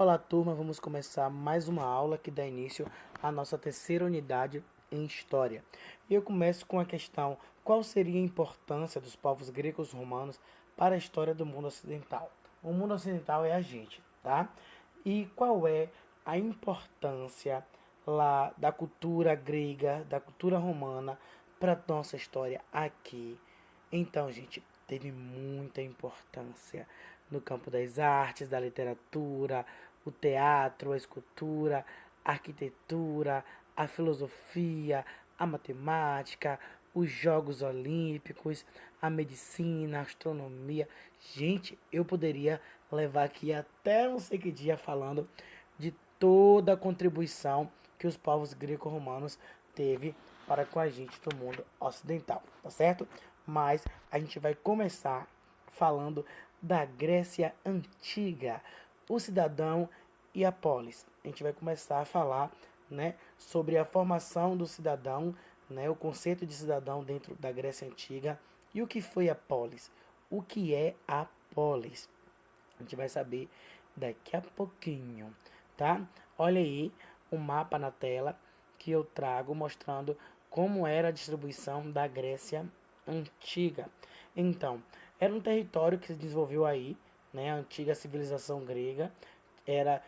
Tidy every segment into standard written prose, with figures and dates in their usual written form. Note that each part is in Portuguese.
Olá, turma, vamos começar mais uma aula que dá início à nossa terceira unidade em História. E eu começo com a questão: qual seria a importância dos povos gregos romanos para a história do mundo ocidental? O mundo ocidental é a gente, tá? E qual é a importância lá da cultura grega, da cultura romana para a nossa história aqui? Então, gente, teve muita importância no campo das artes, da literatura, o teatro, a escultura, a arquitetura, a filosofia, a matemática, os Jogos Olímpicos, a medicina, a astronomia. Gente, eu poderia levar aqui até não sei que dia falando de toda a contribuição que os povos greco-romanos teve para com a gente do mundo ocidental, tá certo? Mas a gente vai começar falando da Grécia Antiga, o cidadão e a polis. A gente vai começar a falar, né, sobre a formação do cidadão, né, o conceito de cidadão dentro da Grécia Antiga e o que foi a polis. O que é a polis? A gente vai saber daqui a pouquinho, tá? Olha aí o mapa na tela que eu trago mostrando como era a distribuição da Grécia Antiga. Então, era um território que se desenvolveu aí, né? A antiga civilização grega era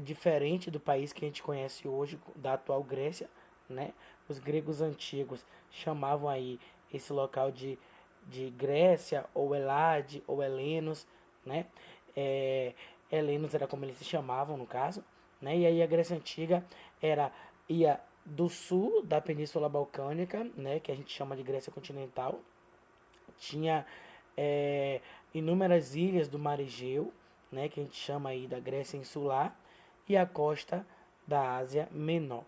diferente do país que a gente conhece hoje, da atual Grécia, né? Os gregos antigos chamavam aí esse local de Grécia, ou Elade, ou Helenos, né? É, Helenos era como eles se chamavam no caso, né? E aí a Grécia Antiga ia do sul da Península Balcânica, né? Que a gente chama de Grécia continental, tinha inúmeras ilhas do Mar Egeu, né, que a gente chama aí da Grécia Insular, e a costa da Ásia Menor.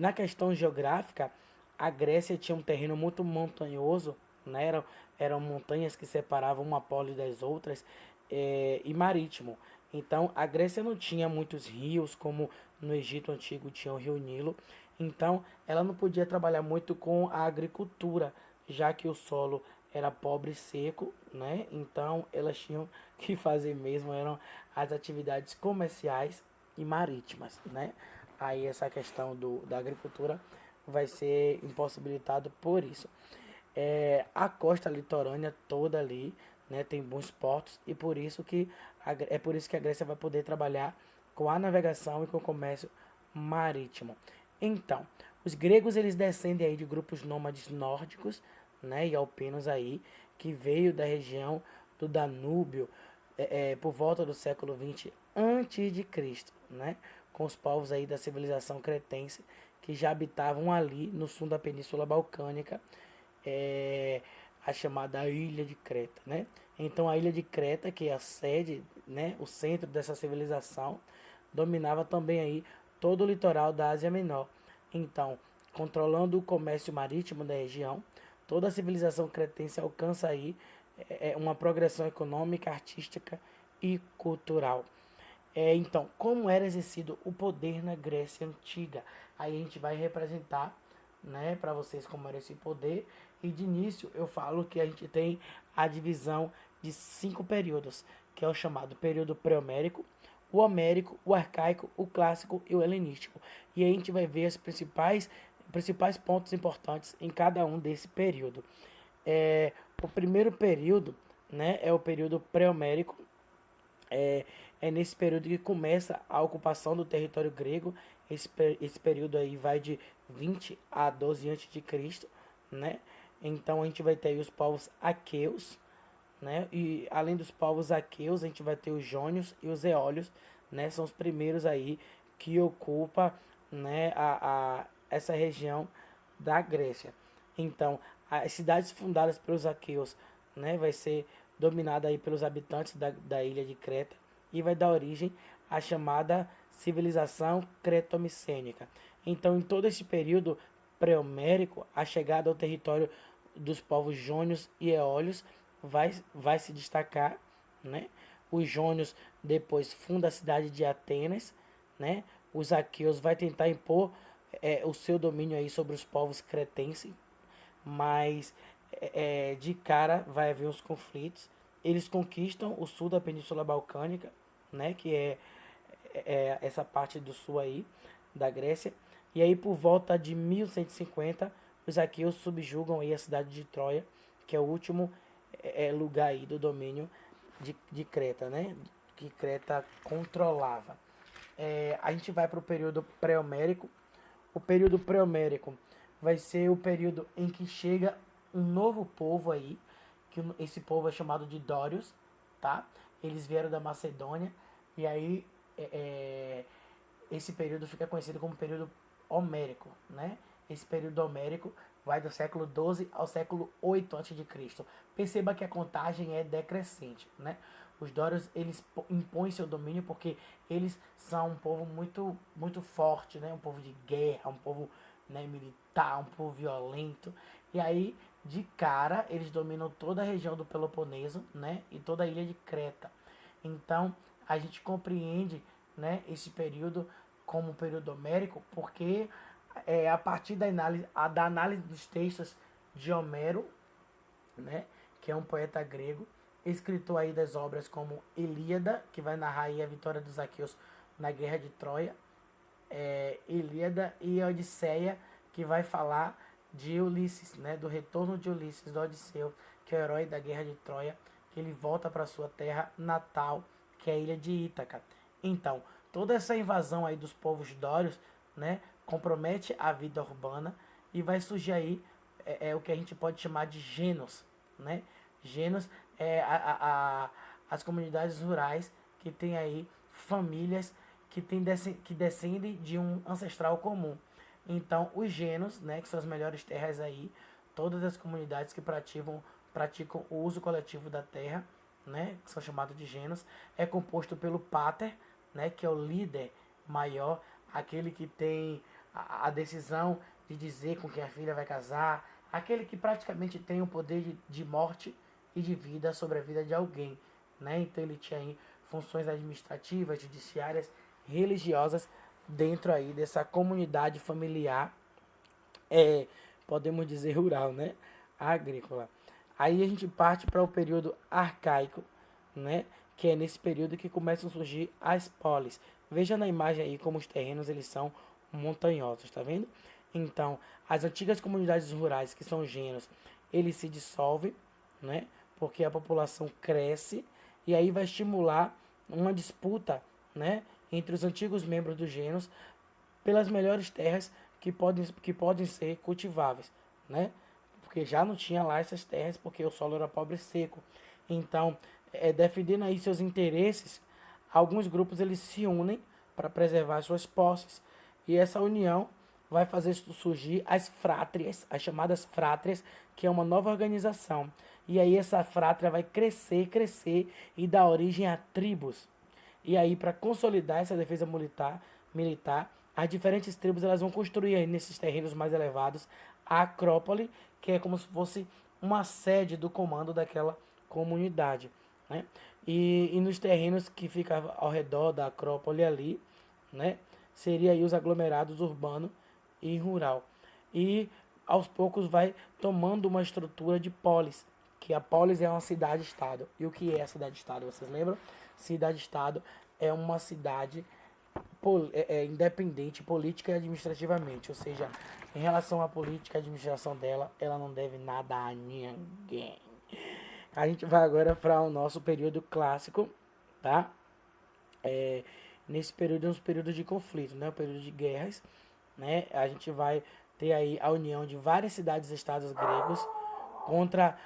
Na questão geográfica, a Grécia tinha um terreno muito montanhoso, né, eram montanhas que separavam uma polis das outras, e marítimo. Então, a Grécia não tinha muitos rios, como no Egito Antigo tinha o rio Nilo. Então, ela não podia trabalhar muito com a agricultura, já que o solo era pobre e seco, né? Então, elas tinham que fazer mesmo eram as atividades comerciais e marítimas, né? Aí essa questão da agricultura vai ser impossibilitado por isso. A costa litorânea toda ali, né, tem bons portos e por isso que é por isso que a Grécia vai poder trabalhar com a navegação e com o comércio marítimo. Então, os gregos eles descendem aí de grupos nômades nórdicos, né, e alpinos aí que veio da região do Danúbio por volta do século 20 antes de Cristo, né, com os povos aí da civilização cretense que já habitavam ali no sul da Península Balcânica, é, a chamada Ilha de Creta, né? Então a Ilha de Creta, que é a sede, né, o centro dessa civilização, dominava também aí todo o litoral da Ásia Menor. Então, controlando o comércio marítimo da região, toda a civilização cretense alcança aí uma progressão econômica, artística e cultural. Então, como era exercido o poder na Grécia Antiga? Aí a gente vai representar, né, para vocês como era esse poder. E de início eu falo que a gente tem a divisão de 5 períodos, que é o chamado período pré-homérico, o homérico, o arcaico, o clássico e o helenístico. E aí a gente vai ver os principais pontos importantes em cada um desse período. O primeiro período, né, é o período pré-homérico, é, é nesse período que começa a ocupação do território grego. Esse período aí vai de 20 a 12 antes de Cristo, né? Então a gente vai ter aí os povos aqueus, né? E além dos povos aqueus, a gente vai ter os jônios e os eólios, né? São os primeiros aí que ocupa, né, essa região da Grécia. Então, as cidades fundadas pelos aqueus, né, vai ser dominada aí pelos habitantes da ilha de Creta e vai dar origem à chamada civilização cretomicênica. Então, em todo esse período pré-homérico, a chegada ao território dos povos jônios e eólios vai se destacar, né? Os jônios depois fundam a cidade de Atenas, né? Os aqueus vai tentar impor o seu domínio aí sobre os povos cretenses, mas de cara vai haver os conflitos. Eles conquistam o sul da Península Balcânica, né? Que essa parte do sul aí da Grécia. E aí por volta de 1150 os aqueus subjugam aí a cidade de Troia, que é o último lugar aí do domínio de Creta, né? Que Creta controlava. A gente vai para o período pré-homérico. O período pré-homérico vai ser o período em que chega um novo povo aí, que esse povo é chamado de Dórios, tá? Eles vieram da Macedônia e aí esse período fica conhecido como período homérico, né? Esse período homérico vai do século 12 ao século 8 a.C. Perceba que a contagem é decrescente, né? Os dórios, eles impõem seu domínio porque eles são um povo muito forte, né? Um povo de guerra, um povo, né, militar, um povo violento. E aí, de cara, eles dominam toda a região do Peloponeso, né? E toda a ilha de Creta. Então, a gente compreende, né, esse período como um período homérico porque a partir da análise dos textos de Homero, né, que é um poeta grego, escritor aí das obras como Ilíada, que vai narrar aí a vitória dos aqueus na Guerra de Troia, Ilíada, e a Odisseia, que vai falar de Ulisses, né, do retorno de Ulisses, do Odisseu, que é o herói da Guerra de Troia, que ele volta para sua terra natal, que é a ilha de Ítaca. Então, toda essa invasão aí dos povos dórios, né, compromete a vida urbana e vai surgir aí o que a gente pode chamar de genos, né? Genos é as comunidades rurais que tem aí famílias que descendem de um ancestral comum. Então, os genos, né, que são as melhores terras aí, todas as comunidades que praticam o uso coletivo da terra, né, que são chamados de genos, é composto pelo pater, né, que é o líder maior, aquele que tem a decisão de dizer com quem a filha vai casar, aquele que praticamente tem o poder de morte e de vida sobre a vida de alguém, né? Então ele tinha aí funções administrativas, judiciárias, religiosas dentro aí dessa comunidade familiar, podemos dizer rural, né? Agrícola. Aí a gente parte para o período arcaico, né? Que é nesse período que começam a surgir as polis. Veja na imagem aí como os terrenos eles são montanhosos, tá vendo? Então, as antigas comunidades rurais, que são gêneros, eles se dissolvem, né? Porque a população cresce e aí vai estimular uma disputa, né, entre os antigos membros dos gêneros pelas melhores terras que podem ser cultiváveis, né? Porque já não tinha lá essas terras porque o solo era pobre e seco. Então, defendendo aí seus interesses, alguns grupos eles se unem para preservar suas posses. E essa união vai fazer surgir as frátrias, as chamadas frátrias, que é uma nova organização. E aí essa frátria vai crescer e dar origem a tribos. E aí, para consolidar essa defesa militar, as diferentes tribos elas vão construir aí nesses terrenos mais elevados a Acrópole, que é como se fosse uma sede do comando daquela comunidade, né? E nos terrenos que ficam ao redor da Acrópole ali, né, seria aí os aglomerados urbano e rural. E aos poucos vai tomando uma estrutura de polis, que a polis é uma cidade-estado. E o que é a cidade-estado? Vocês lembram? Cidade-estado é uma cidade independente política e administrativamente, ou seja, em relação à política e administração dela, ela não deve nada a ninguém. A gente vai agora para o nosso período clássico, tá? Nesse período é um período de conflito, né? Um período de guerras, né? A gente vai ter aí a união de várias cidades-estados gregos contra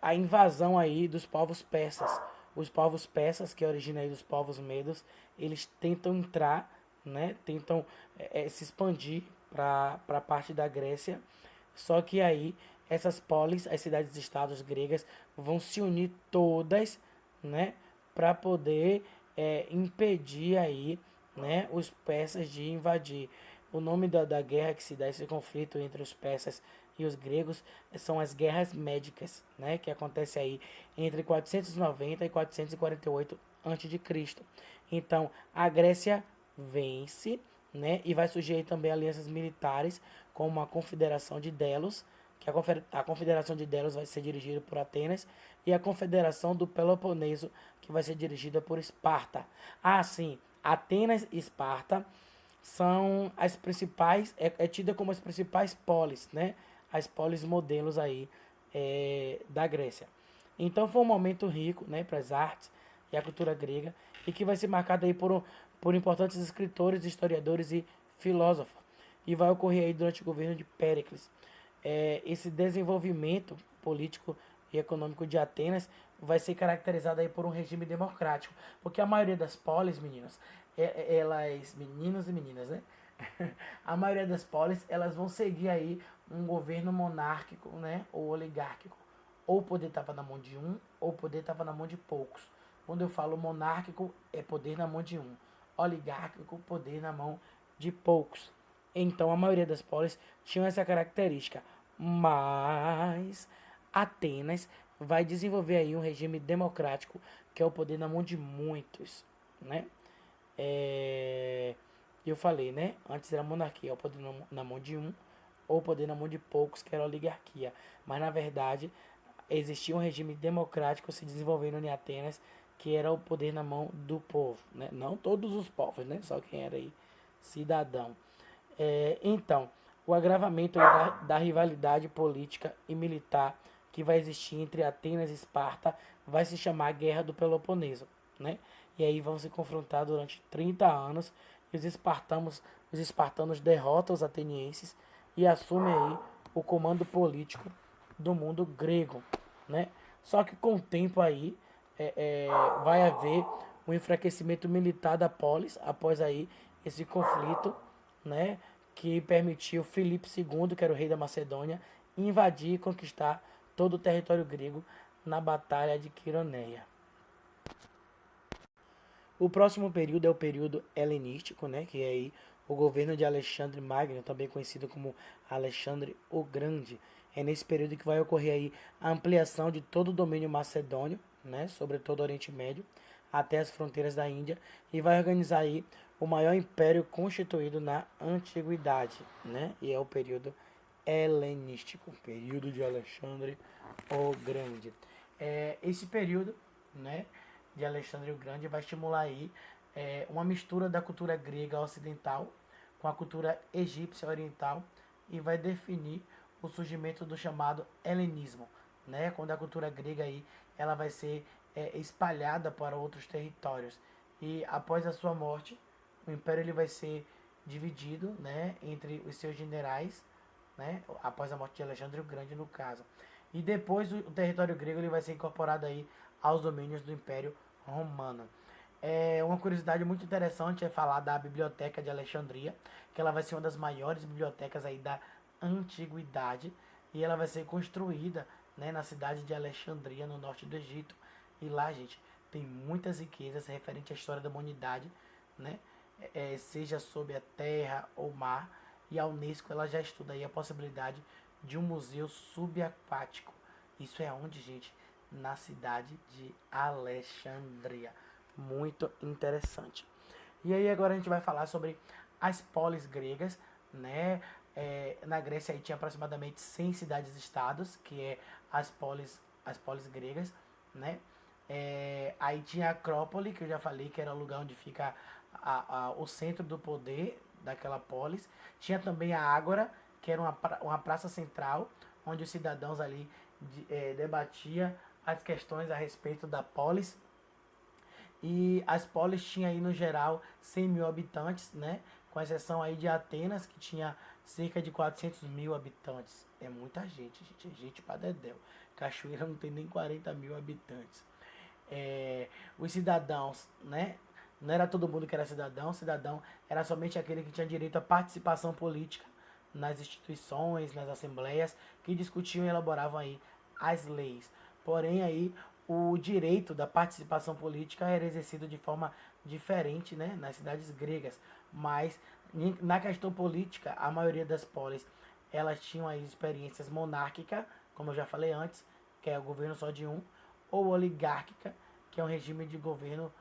a invasão aí dos povos persas. Os povos persas, que originam aí dos povos medos, eles tentam entrar, né? Tentam se expandir para a parte da Grécia. Só que aí essas polis, as cidades-estados gregas, vão se unir todas, né? Para poder impedir aí, né, os persas de invadir. O nome da guerra que se dá esse conflito entre os persas e os gregos são as guerras médicas, né, que acontece aí entre 490 e 448 a.C. Então, a Grécia vence, né, e vai surgir aí também alianças militares como a Confederação de Delos, que a Confederação de Delos vai ser dirigida por Atenas, e a Confederação do Peloponeso, que vai ser dirigida por Esparta. Ah, sim, Atenas e Esparta são as principais, é tida como as principais polis, né? As polis modelos aí da Grécia. Então foi um momento rico, né, para as artes e a cultura grega e que vai ser marcado aí por importantes escritores, historiadores e filósofos. E vai ocorrer aí durante o governo de Péricles. Esse desenvolvimento político e econômico de Atenas vai ser caracterizado aí por um regime democrático, porque a maioria das polis, meninas, elas, meninos e meninas, né? A maioria das polis, elas vão seguir aí um governo monárquico, né, ou oligárquico. Ou o poder estava na mão de um, ou o poder estava na mão de poucos. Quando eu falo monárquico, é poder na mão de um. Oligárquico, poder na mão de poucos. Então, a maioria das polis tinham essa característica. Mas Atenas vai desenvolver aí um regime democrático, que é o poder na mão de muitos, né? Eu falei, né? Antes era monarquia, o poder na mão de um, ou o poder na mão de poucos, que era a oligarquia. Mas, na verdade, existia um regime democrático se desenvolvendo em Atenas, que era o poder na mão do povo, né? Não todos os povos, né? Só quem era aí cidadão. Então, o agravamento da rivalidade política e militar que vai existir entre Atenas e Esparta vai se chamar Guerra do Peloponeso, né? E aí vão se confrontar durante 30 anos e os espartanos derrotam os atenienses e assumem aí o comando político do mundo grego, né? Só que com o tempo aí vai haver um enfraquecimento militar da polis após aí esse conflito, né? Que permitiu Filipe II, que era o rei da Macedônia, invadir e conquistar todo o território grego na Batalha de Quironeia. O próximo período é o período helenístico, né, que é aí o governo de Alexandre Magno, também conhecido como Alexandre o Grande. É nesse período que vai ocorrer aí a ampliação de todo o domínio macedônio, né, sobre todo o Oriente Médio, até as fronteiras da Índia, e vai organizar aí o maior império constituído na antiguidade, né, e é o período helenístico, período de Alexandre o Grande. Esse período, né, de Alexandre o Grande vai estimular aí uma mistura da cultura grega ocidental com a cultura egípcia oriental e vai definir o surgimento do chamado helenismo, né? Quando a cultura grega aí ela vai ser espalhada para outros territórios e após a sua morte o império ele vai ser dividido, né, entre os seus generais, né, após a morte de Alexandre o Grande no caso. E depois o território grego ele vai ser incorporado aí aos domínios do Império Romano. Uma curiosidade muito interessante é falar da Biblioteca de Alexandria, que ela vai ser uma das maiores bibliotecas aí da antiguidade e ela vai ser construída, né, na cidade de Alexandria, no norte do Egito. E lá, gente, tem muitas riquezas referentes à história da humanidade, né, seja sob a terra ou mar. E a Unesco ela já estuda aí a possibilidade de um museu subaquático. Isso é onde, gente? Na cidade de Alexandria. Muito interessante. E aí agora a gente vai falar sobre as polis gregas, né? Na Grécia aí tinha aproximadamente 100 cidades-estados, que é as polis gregas, né? Aí tinha a Acrópole, que eu já falei que era o lugar onde fica o centro do poder daquela polis. Tinha também a Ágora, que era uma praça central, onde os cidadãos ali debatia as questões a respeito da polis. E as polis tinham aí no geral 100 mil habitantes, né? Com exceção aí de Atenas, que tinha cerca de 400 mil habitantes. É muita gente, gente. É gente pra dedéu. Cachoeira não tem nem 40 mil habitantes. Os cidadãos, né? Não era todo mundo que era cidadão. Cidadão era somente aquele que tinha direito à participação política nas instituições, nas assembleias, que discutiam e elaboravam aí as leis. Porém, aí o direito da participação política era exercido de forma diferente, né, nas cidades gregas. Mas na questão política, a maioria das polis elas tinham aí experiências monárquicas, como eu já falei antes, que é o governo só de um, ou oligárquica, que é um regime de governo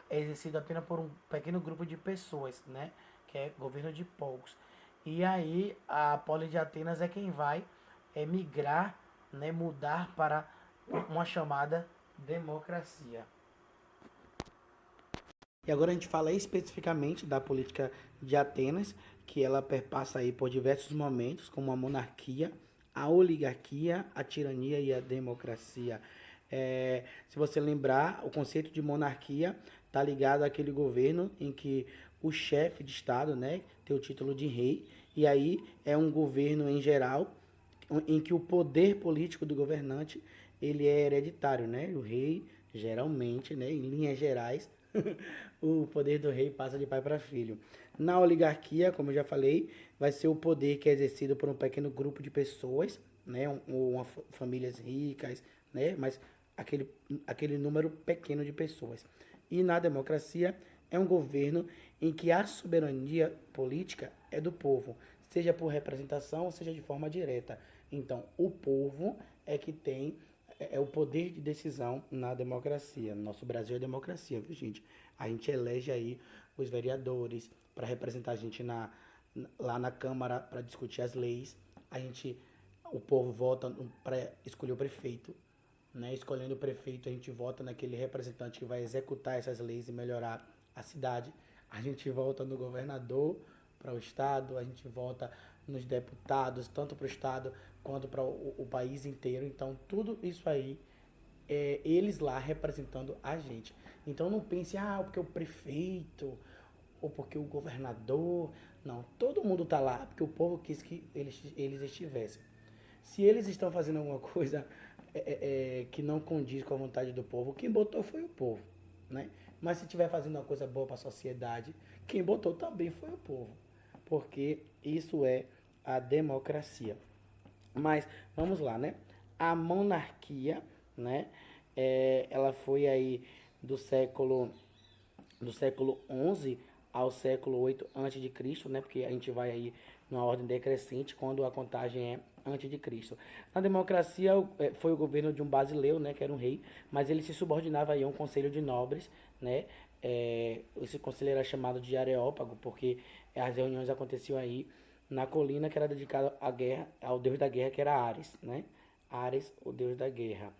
exercido apenas por um pequeno grupo de pessoas, né? Que é governo de poucos. E aí a Poli de Atenas é quem vai migrar, né? Mudar para uma chamada democracia. E agora a gente fala especificamente da política de Atenas, que ela perpassa aí por diversos momentos, como a monarquia, a oligarquia, a tirania e a democracia. Se você lembrar, o conceito de monarquia está ligado àquele governo em que o chefe de Estado, né, tem o título de rei, e aí é um governo em geral em que o poder político do governante ele é hereditário, né? O rei geralmente, né, em linhas gerais, o poder do rei passa de pai para filho. Na oligarquia, como eu já falei, vai ser o poder que é exercido por um pequeno grupo de pessoas, né, famílias ricas, né, mas aquele, aquele número pequeno de pessoas. E na democracia é um governo em que a soberania política é do povo, seja por representação, seja de forma direta. Então, o povo é que tem o poder de decisão na democracia. Nosso Brasil é democracia, viu, gente? A gente elege aí os vereadores para representar a gente lá na Câmara para discutir as leis. O povo vota para escolher o prefeito, né? Escolhendo o prefeito, a gente vota naquele representante que vai executar essas leis e melhorar a cidade. A gente vota no governador para o estado, a gente vota nos deputados, tanto para o estado quanto para o país inteiro. Então, tudo isso aí eles lá representando a gente. Então, não pense, porque o prefeito ou porque o governador. Não, todo mundo tá lá porque o povo quis que eles estivessem. Se eles estão fazendo alguma coisa que não condiz com a vontade do povo, quem botou foi o povo, né? Mas se estiver fazendo uma coisa boa para a sociedade, quem botou também foi o povo, porque isso é a democracia. Mas vamos lá, né? A monarquia, né? Ela foi aí do século do século XI ao século VIII antes de Cristo, né? Porque a gente vai aí numa ordem decrescente quando a contagem é antes de Cristo. Na democracia foi o governo de um basileu, né? Que era um rei, mas ele se subordinava aí a um conselho de nobres, né? Esse conselho era chamado de Areópago porque as reuniões aconteciam aí na colina que era dedicada à guerra, ao deus da guerra que era Ares, né? Ares, o deus da guerra.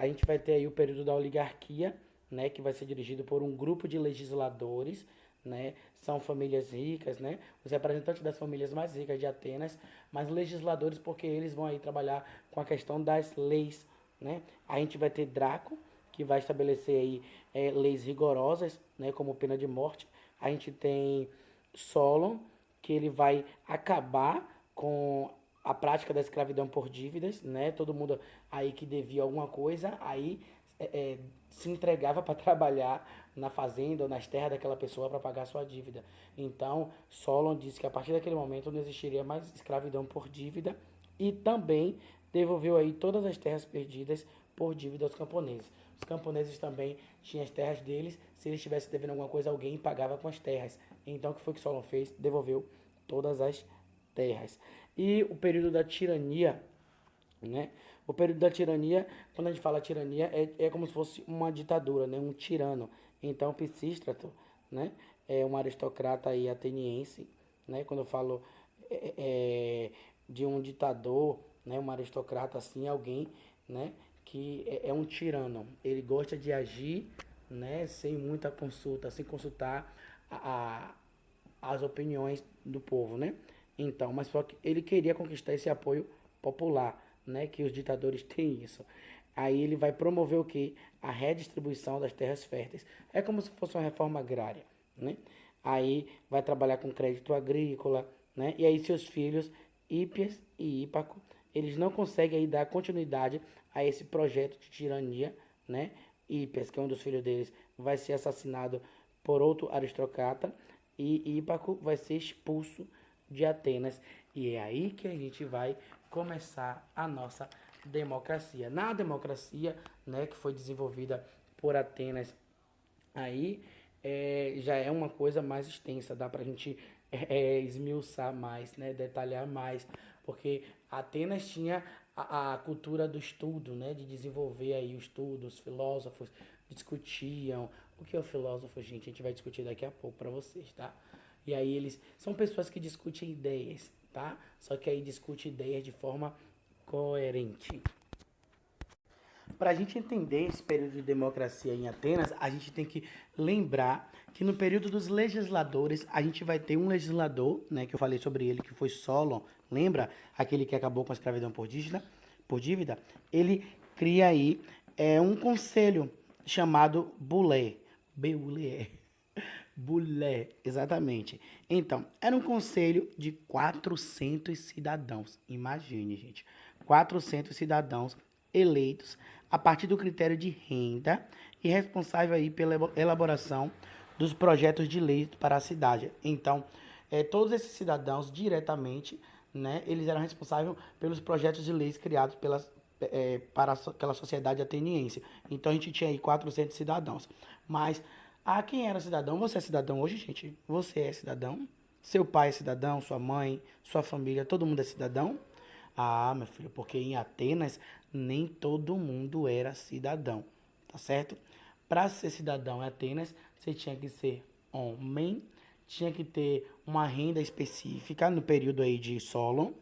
A gente vai ter aí o período da oligarquia, né, que vai ser dirigido por um grupo de legisladores, né, são famílias ricas, né, os representantes das famílias mais ricas de Atenas, mas legisladores porque eles vão aí trabalhar com a questão das leis, né. A gente vai ter Draco, que vai estabelecer aí leis rigorosas, né, como pena de morte. A gente tem Solon, que ele vai acabar com a prática da escravidão por dívidas, né? Todo mundo aí que devia alguma coisa, aí é, é, se entregava para trabalhar na fazenda ou nas terras daquela pessoa para pagar sua dívida. Então, Solon disse que a partir daquele momento não existiria mais escravidão por dívida e também devolveu aí todas as terras perdidas por dívida aos camponeses. Os camponeses também tinham as terras deles, se eles estivessem devendo alguma coisa, alguém pagava com as terras. Então, o que foi que Solon fez? Devolveu todas as terras. E o período da tirania, né? O período da tirania, quando a gente fala tirania, é como se fosse uma ditadura, né? Um tirano. Então, Pisístrato, né? É um aristocrata aí ateniense, né? Quando eu falo de um ditador, né? Um aristocrata assim, alguém, né? Que é um tirano. Ele gosta de agir, né? Sem muita consulta, sem consultar a, as opiniões do povo, né? Então, mas só que ele queria conquistar esse apoio popular, né? Que os ditadores têm isso. Aí ele vai promover o que? A redistribuição das terras férteis. É como se fosse uma reforma agrária, né? Aí vai trabalhar com crédito agrícola, né? E aí seus filhos, Hípias e Hípaco, eles não conseguem aí dar continuidade a esse projeto de tirania, né? Hípias, que é um dos filhos deles, vai ser assassinado por outro aristocrata e Hípaco vai ser expulso de Atenas. E é aí que a gente vai começar a nossa democracia. Na democracia, né, que foi desenvolvida por Atenas, aí já é uma coisa mais extensa, dá pra gente esmiuçar mais, né, detalhar mais, porque Atenas tinha a cultura do estudo, né, de desenvolver aí o estudo, os filósofos discutiam. O que é o filósofo, gente? A gente vai discutir daqui a pouco para vocês, tá? E aí eles são pessoas que discutem ideias, tá? Só que aí discute ideias de forma coerente. Para a gente entender esse período de democracia em Atenas, a gente tem que lembrar que no período dos legisladores, a gente vai ter um legislador, né, que eu falei sobre ele, que foi Solon, lembra? Aquele que acabou com a escravidão por dívida? Ele cria aí um conselho chamado Bulé. Beulé. Bulé, exatamente. Então, era um conselho de 400 cidadãos. Imagine, gente. 400 cidadãos eleitos a partir do critério de renda e responsável aí pela elaboração dos projetos de lei para a cidade. Então, todos esses cidadãos diretamente, né, eles eram responsáveis pelos projetos de leis criados para aquela sociedade ateniense. Então, a gente tinha aí 400 cidadãos. Mas, quem era cidadão? Você é cidadão hoje, gente? Você é cidadão? Seu pai é cidadão, sua mãe, sua família, todo mundo é cidadão? Meu filho, porque em Atenas nem todo mundo era cidadão, tá certo? Para ser cidadão em Atenas, você tinha que ser homem, tinha que ter uma renda específica no período aí de Solon,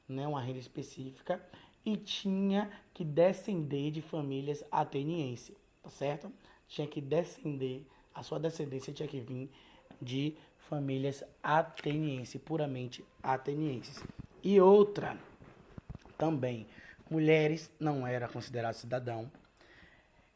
né, uma renda específica, e tinha que descender de famílias atenienses, tá certo? Tinha que descender, a sua descendência tinha que vir de famílias atenienses, puramente atenienses. E outra, também, mulheres não eram consideradas cidadão,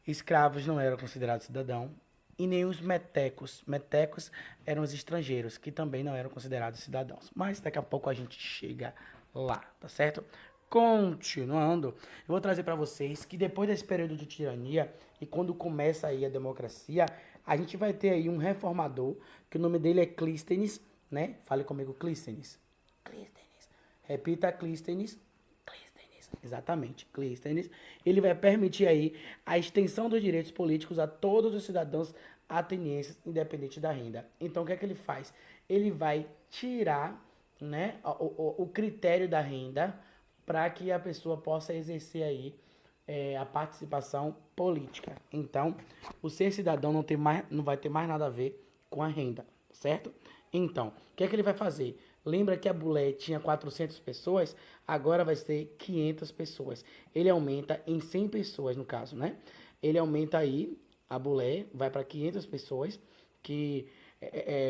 escravos não eram considerados cidadão, e nem os metecos. Metecos eram os estrangeiros, que também não eram considerados cidadãos. Mas daqui a pouco a gente chega lá, tá certo? Continuando, eu vou trazer para vocês que depois desse período de tirania e quando começa aí a democracia, a gente vai ter aí um reformador, que o nome dele é Clístenes, né? Fale comigo, Clístenes. Clístenes. Repita, Clístenes. Clístenes. Exatamente, Clístenes. Ele vai permitir aí a extensão dos direitos políticos a todos os cidadãos atenienses, independente da renda. Então, o que é que ele faz? Ele vai tirar, né, o critério da renda para que a pessoa possa exercer aí a participação política. Então, o ser cidadão não vai ter mais nada a ver com a renda, certo? Então, o que é que ele vai fazer? Lembra que a Bulé tinha 400 pessoas? Agora vai ser 500 pessoas. Ele aumenta em 100 pessoas, no caso, né? Ele aumenta aí, a Bulé vai para 500 pessoas que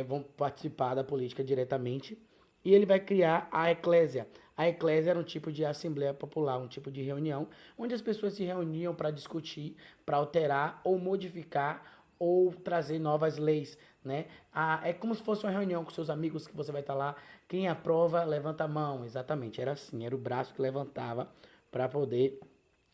vão participar da política diretamente. E ele vai criar a eclésia. A eclésia era um tipo de assembleia popular, um tipo de reunião, onde as pessoas se reuniam para discutir, para alterar ou modificar ou trazer novas leis, né? É como se fosse uma reunião com seus amigos que você vai estar lá. Quem aprova, levanta a mão. Exatamente, era assim, era o braço que levantava para poder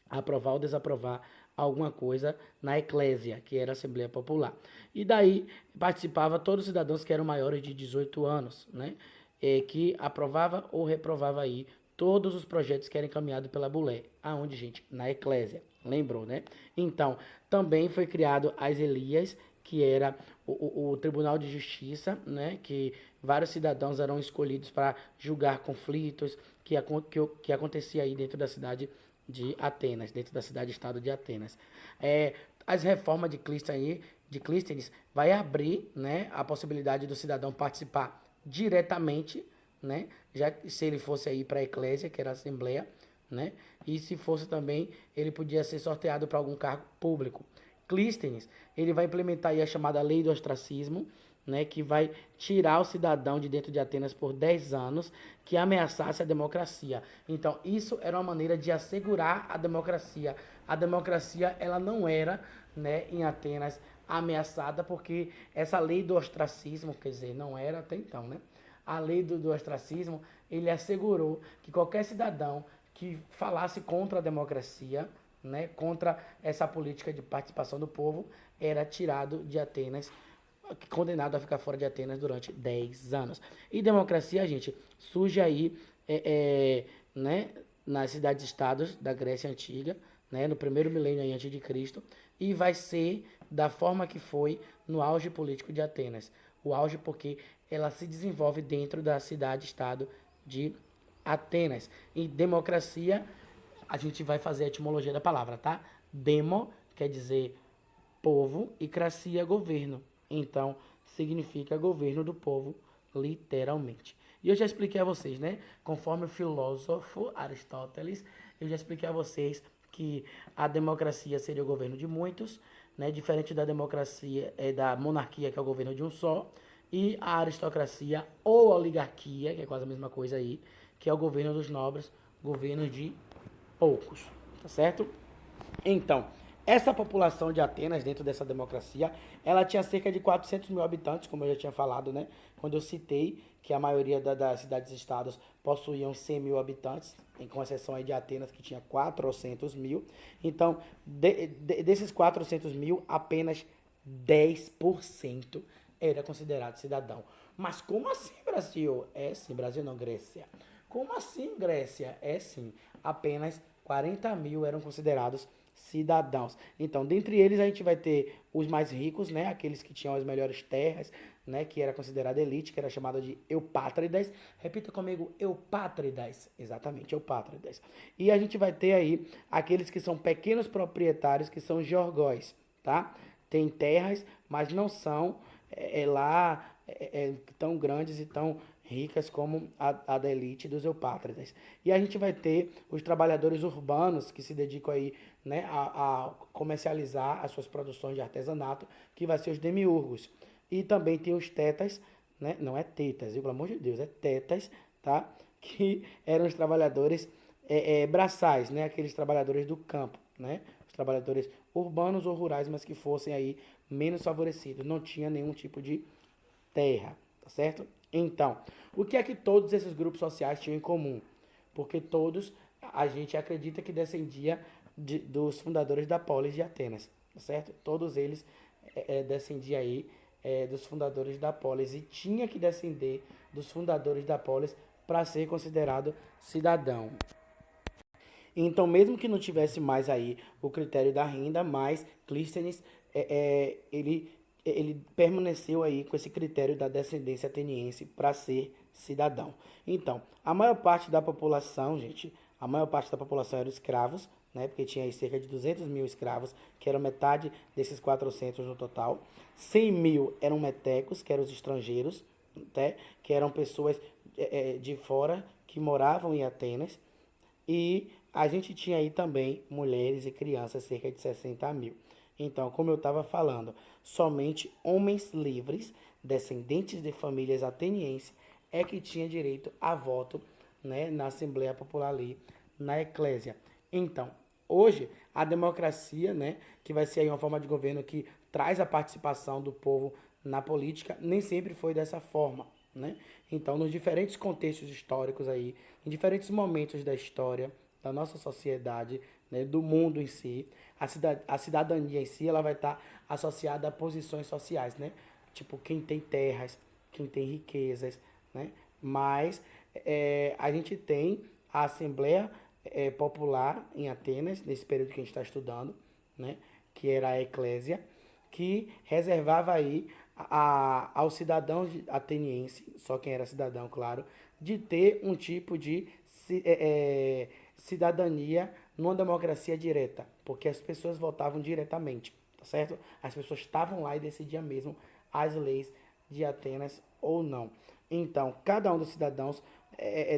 aprovar ou desaprovar alguma coisa na eclésia, que era a Assembleia Popular. E daí participava todos os cidadãos que eram maiores de 18 anos, né? Que aprovava ou reprovava aí todos os projetos que eram encaminhados pela Bulé. Aonde, gente? Na eclésia. Lembrou, né? Então, também foi criado as Elias, que era o Tribunal de Justiça, né? Que vários cidadãos eram escolhidos para julgar conflitos que acontecia aí dentro da cidade de Atenas, dentro da cidade-estado de Atenas. As reformas de Clístenes vai abrir, né, a possibilidade do cidadão participar diretamente, né, já se ele fosse aí para a eclésia, que era a assembleia, né, e se fosse também, ele podia ser sorteado para algum cargo público. Clístenes, ele vai implementar aí a chamada lei do ostracismo, né, que vai tirar o cidadão de dentro de Atenas por 10 anos que ameaçasse a democracia. Então, isso era uma maneira de assegurar a democracia. A democracia, ela não era, né, em Atenas ameaçada, porque essa lei do ostracismo, quer dizer, não era até então, né? A lei do ostracismo, ele assegurou que qualquer cidadão que falasse contra a democracia, né, contra essa política de participação do povo, era tirado de Atenas, condenado a ficar fora de Atenas durante 10 anos. E democracia, gente, surge aí, né, nas cidades-estados da Grécia Antiga, né, no primeiro milênio antes de Cristo, e vai ser da forma que foi no auge político de Atenas. O auge porque ela se desenvolve dentro da cidade-estado de Atenas. E democracia, a gente vai fazer a etimologia da palavra, tá? Demo quer dizer povo e cracia governo. Então, significa governo do povo, literalmente. E eu já expliquei a vocês, né? Conforme o filósofo Aristóteles, eu já expliquei a vocês que a democracia seria o governo de muitos, né? Diferente da democracia, da monarquia, que é o governo de um só, e a aristocracia ou oligarquia, que é quase a mesma coisa aí, que é o governo dos nobres, governo de poucos, tá certo? Então, essa população de Atenas, dentro dessa democracia, ela tinha cerca de 400 mil habitantes, como eu já tinha falado, né? Quando eu citei que a maioria das cidades-estados possuíam 100 mil habitantes, com exceção aí de Atenas, que tinha 400 mil. Então, desses 400 mil, apenas 10% era considerado cidadão. Mas como assim, Brasil? É sim, Brasil não, Grécia. Como assim, Grécia? É sim, apenas 40 mil eram considerados cidadãos. Então, dentre eles a gente vai ter os mais ricos, né, aqueles que tinham as melhores terras, né, que era considerada elite, que era chamada de eupátridas. Repita comigo, eupátridas. Exatamente, eupátridas. E a gente vai ter aí aqueles que são pequenos proprietários, que são georgóis, tá? Tem terras, mas não são lá tão grandes e tão ricas como a da elite dos eupátridas. E a gente vai ter os trabalhadores urbanos que se dedicam aí, né, a comercializar as suas produções de artesanato, que vai ser os demiurgos. E também tem os tetas, né, não é tetas, pelo amor de Deus, é tetas, tá? Que eram os trabalhadores braçais, né, aqueles trabalhadores do campo, né? Os trabalhadores urbanos ou rurais, mas que fossem aí menos favorecidos, não tinha nenhum tipo de terra, tá certo? Então, o que é que todos esses grupos sociais tinham em comum? Porque todos a gente acredita que descendia dos fundadores da polis de Atenas, tá certo? Todos eles descendiam aí dos fundadores da polis e tinha que descender dos fundadores da polis para ser considerado cidadão. Então, mesmo que não tivesse mais aí o critério da renda, mas Clístenes, ele permaneceu aí com esse critério da descendência ateniense para ser cidadão. Então, a maior parte da população, gente, a maior parte da população eram escravos, né, porque tinha aí cerca de 200 mil escravos, que eram metade desses 400 no total. 100 mil eram metecos, que eram os estrangeiros, né, que eram pessoas de fora que moravam em Atenas. E a gente tinha aí também mulheres e crianças, cerca de 60 mil. Então, como eu estava falando, somente homens livres, descendentes de famílias atenienses, é que tinha direito a voto, né, na Assembleia Popular ali, na Eclésia. Então, hoje, a democracia, né, que vai ser aí uma forma de governo que traz a participação do povo na política, nem sempre foi dessa forma, né? Então, nos diferentes contextos históricos aí, em diferentes momentos da história, da nossa sociedade, né, do mundo em si, a cidadania em si, ela vai estar associada a posições sociais, né? Tipo, quem tem terras, quem tem riquezas, né? Mas a gente tem a Assembleia Popular em Atenas, nesse período que a gente está estudando, né? Que era a Eclésia, que reservava aí ao cidadão ateniense, só quem era cidadão, claro, de ter um tipo de cidadania numa democracia direta, porque as pessoas votavam diretamente, tá certo? As pessoas estavam lá e decidiam mesmo as leis de Atenas ou não. Então, cada um dos cidadãos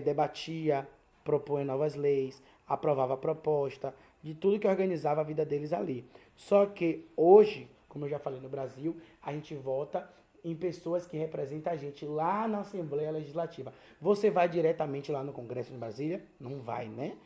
debatia, propunha novas leis, aprovava a proposta, de tudo que organizava a vida deles ali. Só que hoje, como eu já falei no Brasil, a gente vota em pessoas que representam a gente lá na Assembleia Legislativa. Você vai diretamente lá no Congresso de Brasília? Não vai, né?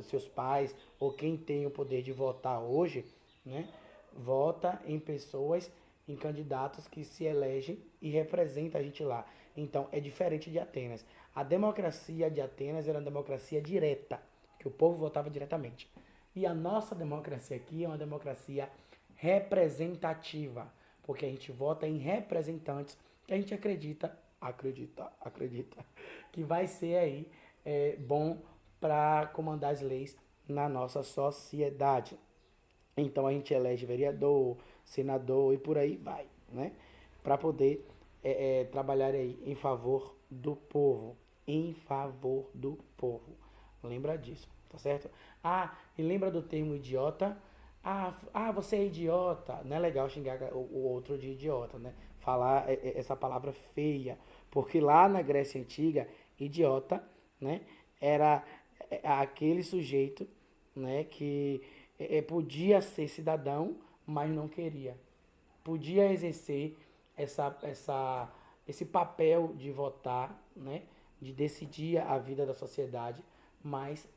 Seus pais ou quem tem o poder de votar hoje, né? Vota em pessoas, em candidatos que se elegem e representam a gente lá. Então, é diferente de Atenas. A democracia de Atenas era uma democracia direta, que o povo votava diretamente. E a nossa democracia aqui é uma democracia representativa, porque a gente vota em representantes que a gente acredita que vai ser aí bom para comandar as leis na nossa sociedade. Então a gente elege vereador, senador e por aí vai, né? Para poder trabalhar aí em favor do povo, em favor do povo. Lembra disso, tá certo? Ah, e lembra do termo idiota? Você é idiota. Não é legal xingar o outro de idiota, né? Falar essa palavra feia. Porque lá na Grécia Antiga, idiota, né? Era aquele sujeito, né, que podia ser cidadão, mas não queria. Podia exercer esse papel de votar, né, de decidir a vida da sociedade, mas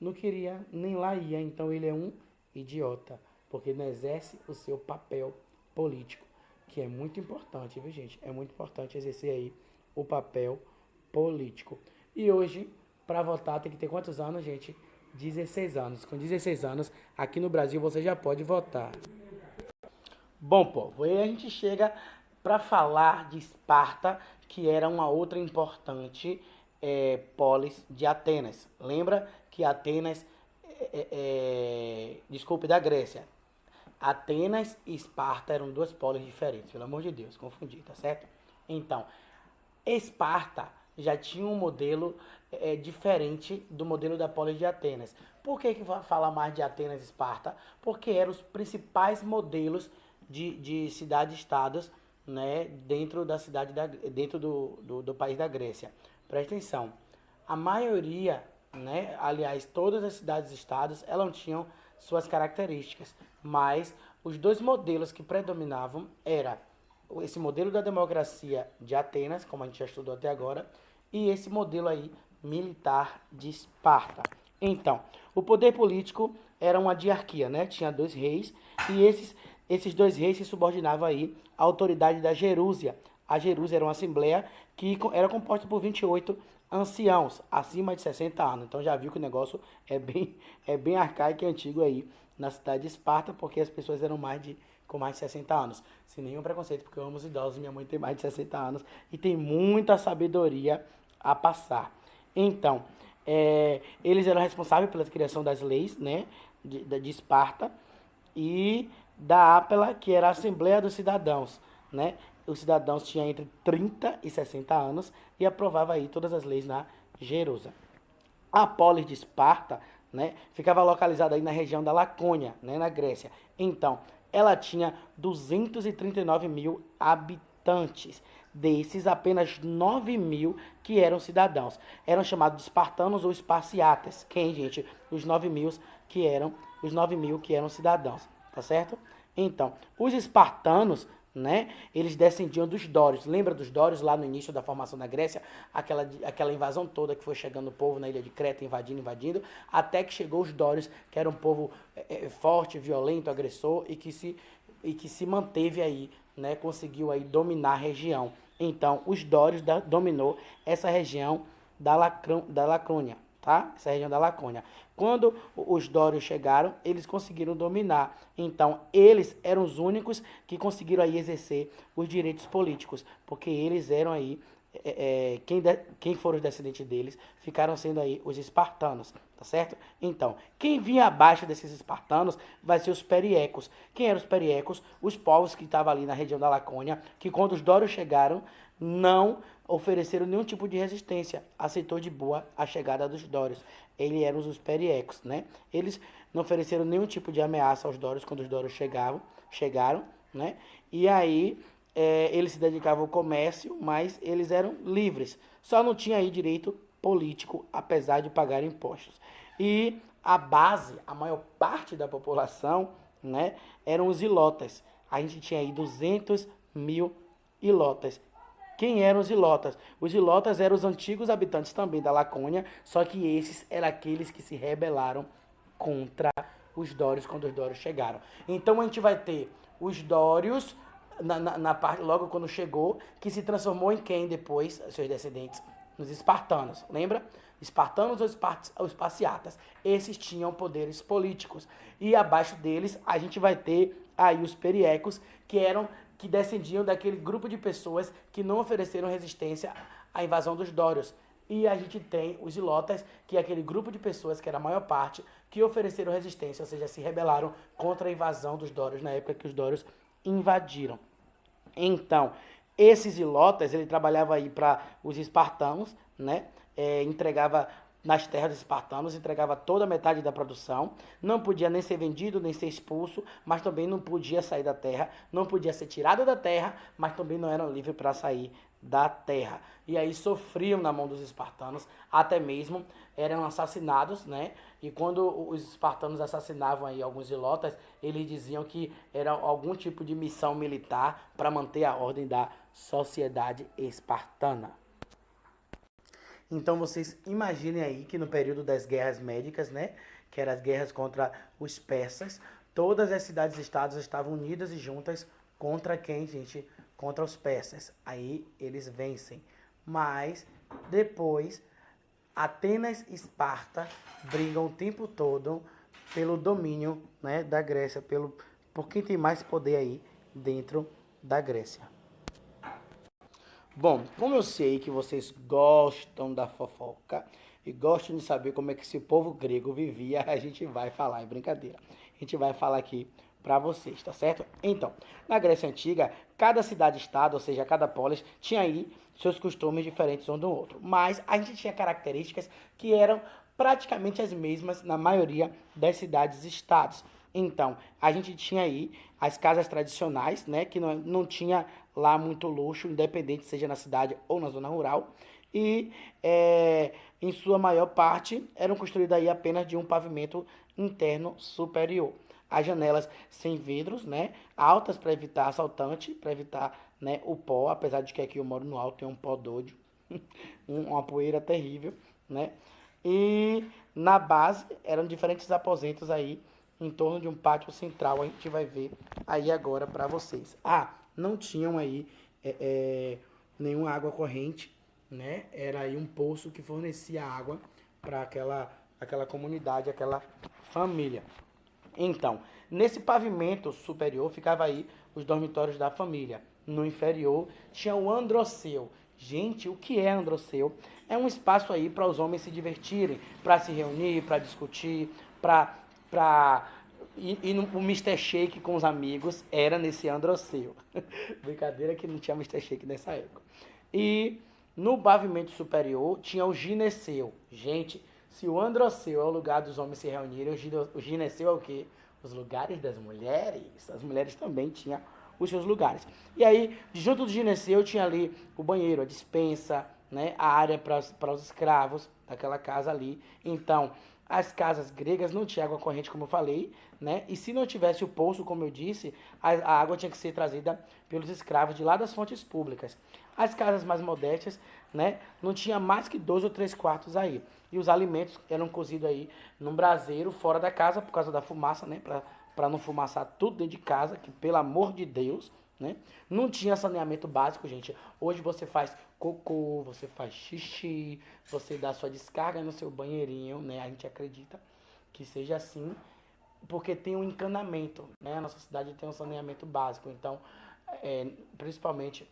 não queria, nem lá ia. Então ele é um idiota, porque não exerce o seu papel político, que é muito importante, viu, gente? É muito importante exercer aí o papel político. E hoje, para votar, tem que ter quantos anos, gente? 16 anos. Com 16 anos, aqui no Brasil, você já pode votar. Bom, povo, aí a gente chega para falar de Esparta, que era uma outra importante polis de Atenas. Lembra que Atenas, desculpe, da Grécia. Atenas e Esparta eram duas polis diferentes, pelo amor de Deus, confundi, tá certo? Então, Esparta já tinha um modelo diferente do modelo da polis de Atenas. Por que fala mais de Atenas e Esparta? Porque eram os principais modelos de cidades-estados, né, dentro da cidade dentro do país da Grécia. Presta atenção. A maioria, né, aliás, todas as cidades-estados, elas tinham suas características, mas os dois modelos que predominavam era esse modelo da democracia de Atenas, como a gente já estudou até agora, e esse modelo aí militar de Esparta. Então, o poder político era uma diarquia, né? Tinha dois reis e esses dois reis se subordinavam aí à autoridade da Gerúsia. A Gerúsia era uma assembleia que era composta por 28 anciãos, acima de 60 anos. Então já viu que o negócio é bem arcaico e antigo aí na cidade de Esparta, porque as pessoas eram com mais de 60 anos. Sem nenhum preconceito, porque eu amo os idosos, minha mãe tem mais de 60 anos e tem muita sabedoria a passar. Então, eles eram responsáveis pela criação das leis, né, de Esparta, e da Ápela, que era a Assembleia dos Cidadãos, né? Os cidadãos tinham entre 30 e 60 anos e aprovava aí todas as leis na Jerusa. A polis de Esparta, né, ficava localizada aí na região da Lacônia, né, na Grécia. Então, ela tinha 239 mil habitantes. Desses, apenas 9 mil que eram cidadãos. Eram chamados de espartanos ou esparciatas. Quem, gente? Os 9 mil que eram cidadãos, tá certo? Então, os espartanos, né, eles descendiam dos dórios. Lembra dos dórios lá no início da formação da Grécia? Aquela invasão toda que foi chegando o povo na ilha de Creta, invadindo, até que chegou os dórios, que era um povo forte, violento, agressor e que se manteve aí, né, conseguiu aí dominar a região. Então, os dórios dominou essa região da Lacônia, tá? Essa região da Lacônia. Quando os dórios chegaram, eles conseguiram dominar. Então, eles eram os únicos que conseguiram aí exercer os direitos políticos, porque eles eram aí, quem foram os descendentes deles, ficaram sendo aí os espartanos, tá certo? Então, quem vinha abaixo desses espartanos vai ser os periecos. Quem eram os periecos? Os povos que estavam ali na região da Lacônia, que quando os dórios chegaram, não ofereceram nenhum tipo de resistência, aceitou de boa a chegada dos dórios. Eles eram os periecos, né? Eles não ofereceram nenhum tipo de ameaça aos dórios quando os dórios chegaram, né? E aí eles se dedicavam ao comércio, mas eles eram livres. Só não tinha aí direito político, apesar de pagar impostos. E a base, a maior parte da população, né, eram os ilotas. A gente tinha aí 200 mil ilotas. Quem eram os ilotas? Os ilotas eram os antigos habitantes também da Lacônia, só que esses eram aqueles que se rebelaram contra os dórios quando os dórios chegaram. Então a gente vai ter os dórios na parte logo quando chegou, que se transformou em quem depois, seus descendentes, nos espartanos. Lembra? Espartanos ou esparciatas. Esses tinham poderes políticos. E abaixo deles a gente vai ter aí os periecos, que descendiam daquele grupo de pessoas que não ofereceram resistência à invasão dos dórios. E a gente tem os ilotas, que é aquele grupo de pessoas, que era a maior parte, que ofereceram resistência, ou seja, se rebelaram contra a invasão dos dórios, na época que os dórios invadiram. Então, esses ilotas, ele trabalhava aí para os espartanos, né? Entregava nas terras dos espartanos, entregava toda a metade da produção, não podia nem ser vendido, nem ser expulso, mas também não podia sair da terra, não podia ser tirado da terra, mas também não eram livres para sair da terra. E aí sofriam na mão dos espartanos, até mesmo eram assassinados, né? E quando os espartanos assassinavam aí alguns ilotas, eles diziam que era algum tipo de missão militar para manter a ordem da sociedade espartana. Então vocês imaginem aí que no período das guerras médicas, né, que eram as guerras contra os persas, todas as cidades-estados estavam unidas e juntas contra quem, gente? Contra os persas. Aí eles vencem. Mas depois Atenas e Esparta brigam o tempo todo pelo domínio, né, da Grécia, por quem tem mais poder aí dentro da Grécia. Bom, como eu sei que vocês gostam da fofoca e gostam de saber como é que esse povo grego vivia, a gente vai falar, é brincadeira. A gente vai falar aqui para vocês, tá certo? Então, na Grécia Antiga, cada cidade-estado, ou seja, cada polis, tinha aí seus costumes diferentes um do outro. Mas a gente tinha características que eram praticamente as mesmas na maioria das cidades-estados. Então, a gente tinha aí as casas tradicionais, né, que não tinha lá muito luxo, independente seja na cidade ou na zona rural, e em sua maior parte eram construídas aí apenas de um pavimento interno superior. As janelas sem vidros, né, altas para evitar assaltante, para evitar, né, o pó, apesar de que aqui eu moro no alto, tem um pó doido, uma poeira terrível, né, e na base eram diferentes aposentos aí em torno de um pátio central. A gente vai ver aí agora para vocês. Não tinham aí nenhuma água corrente, né? Era aí um poço que fornecia água para aquela comunidade, aquela família. Então, nesse pavimento superior ficava aí os dormitórios da família. No inferior tinha o androceu. Gente, o que é androceu? É um espaço aí para os homens se divertirem, para se reunir, para discutir, e o Mr. Shake com os amigos era nesse androceu. Brincadeira que não tinha Mr. Shake nessa época. E no pavimento superior tinha o gineceu. Gente, se o androceu é o lugar dos homens se reunirem, o gineceu é o quê? Os lugares das mulheres. As mulheres também tinham os seus lugares. E aí, junto do gineceu, tinha ali o banheiro, a despensa, né, a área para os escravos daquela casa ali. Então, as casas gregas não tinham água corrente, como eu falei, né? E se não tivesse o poço, como eu disse, a água tinha que ser trazida pelos escravos de lá das fontes públicas. As casas mais modestas, né, não tinha mais que 2 ou 3 quartos aí. E os alimentos eram cozidos aí num braseiro fora da casa por causa da fumaça, né, para não fumaçar tudo dentro de casa, que pelo amor de Deus, né? Não tinha saneamento básico, gente. Hoje você faz cocô, você faz xixi, você dá sua descarga no seu banheirinho, né? A gente acredita que seja assim, porque tem um encanamento, né? A nossa cidade tem um saneamento básico, então, principalmente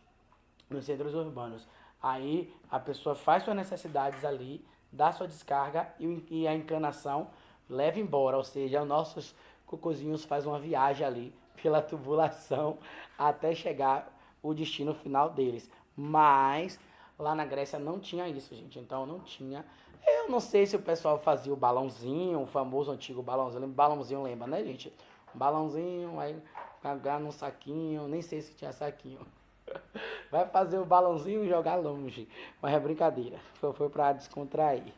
nos centros urbanos. Aí a pessoa faz suas necessidades ali, dá sua descarga e a encanação leva embora, ou seja, os nossos cocôzinhos fazem uma viagem ali pela tubulação até chegar o destino final deles. Mas lá na Grécia não tinha isso, gente. Então não tinha. Eu não sei se o pessoal fazia o balãozinho, o famoso antigo balãozinho. Balãozinho lembra, né, gente? Um balãozinho, aí cagar num saquinho. Nem sei se tinha saquinho. Vai fazer o balãozinho e jogar longe. Mas é brincadeira. Foi pra descontrair.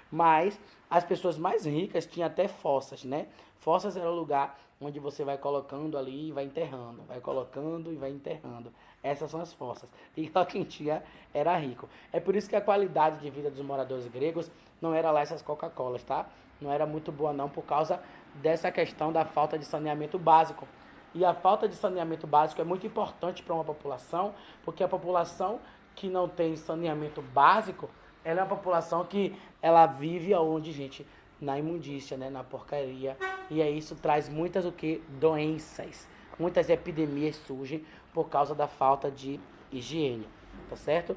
Mas as pessoas mais ricas tinham até fossas, né? Fossas era o lugar onde você vai colocando ali e vai enterrando. Vai colocando e vai enterrando. Essas são as fossas. E só quem tinha era rico. É por isso que a qualidade de vida dos moradores gregos não era lá essas Coca-Colas, tá? Não era muito boa não, por causa dessa questão da falta de saneamento básico. E a falta de saneamento básico é muito importante para uma população, porque a população que não tem saneamento básico, ela é uma população que ela vive aonde, gente? Na imundícia, né? Na porcaria. E aí isso traz muitas o quê? Doenças. Muitas epidemias surgem por causa da falta de higiene, tá certo?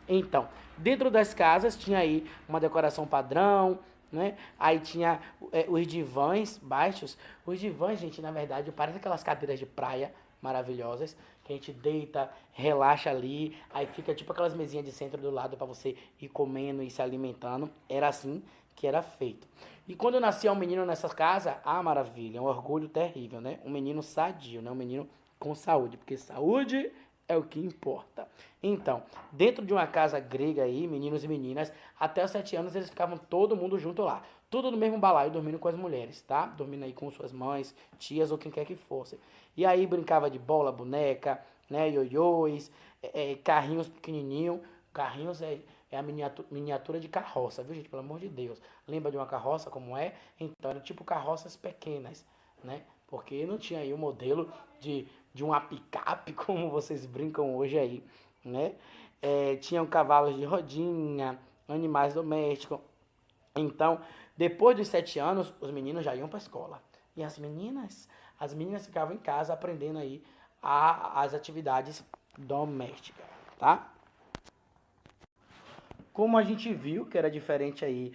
Então, dentro das casas tinha aí uma decoração padrão, né? Aí tinha os divãs baixos. Os divãs, gente, na verdade, parecem aquelas cadeiras de praia maravilhosas que a gente deita, relaxa ali, aí fica tipo aquelas mesinhas de centro do lado para você ir comendo e se alimentando. Era assim que era feito. E quando nascia um menino nessa casa, ah, maravilha, um orgulho terrível, né? Um menino sadio, né? Um menino com saúde, porque saúde é o que importa. Então, dentro de uma casa grega aí, meninos e meninas, até os 7 anos eles ficavam todo mundo junto lá. Tudo no mesmo balaio, dormindo com as mulheres, tá? Dormindo aí com suas mães, tias ou quem quer que fosse. E aí brincava de bola, boneca, né? Ioiôs, carrinhos pequenininho. Carrinhos é a miniatura de carroça, viu, gente? Pelo amor de Deus. Lembra de uma carroça como é? Então, eram tipo carroças pequenas, né? Porque não tinha aí o modelo de uma picape, como vocês brincam hoje aí, né? Tinham cavalos de rodinha, animais domésticos. Então, depois dos 7 anos, os meninos já iam para a escola. E as meninas ficavam em casa aprendendo aí as atividades domésticas, tá? Como a gente viu que era diferente aí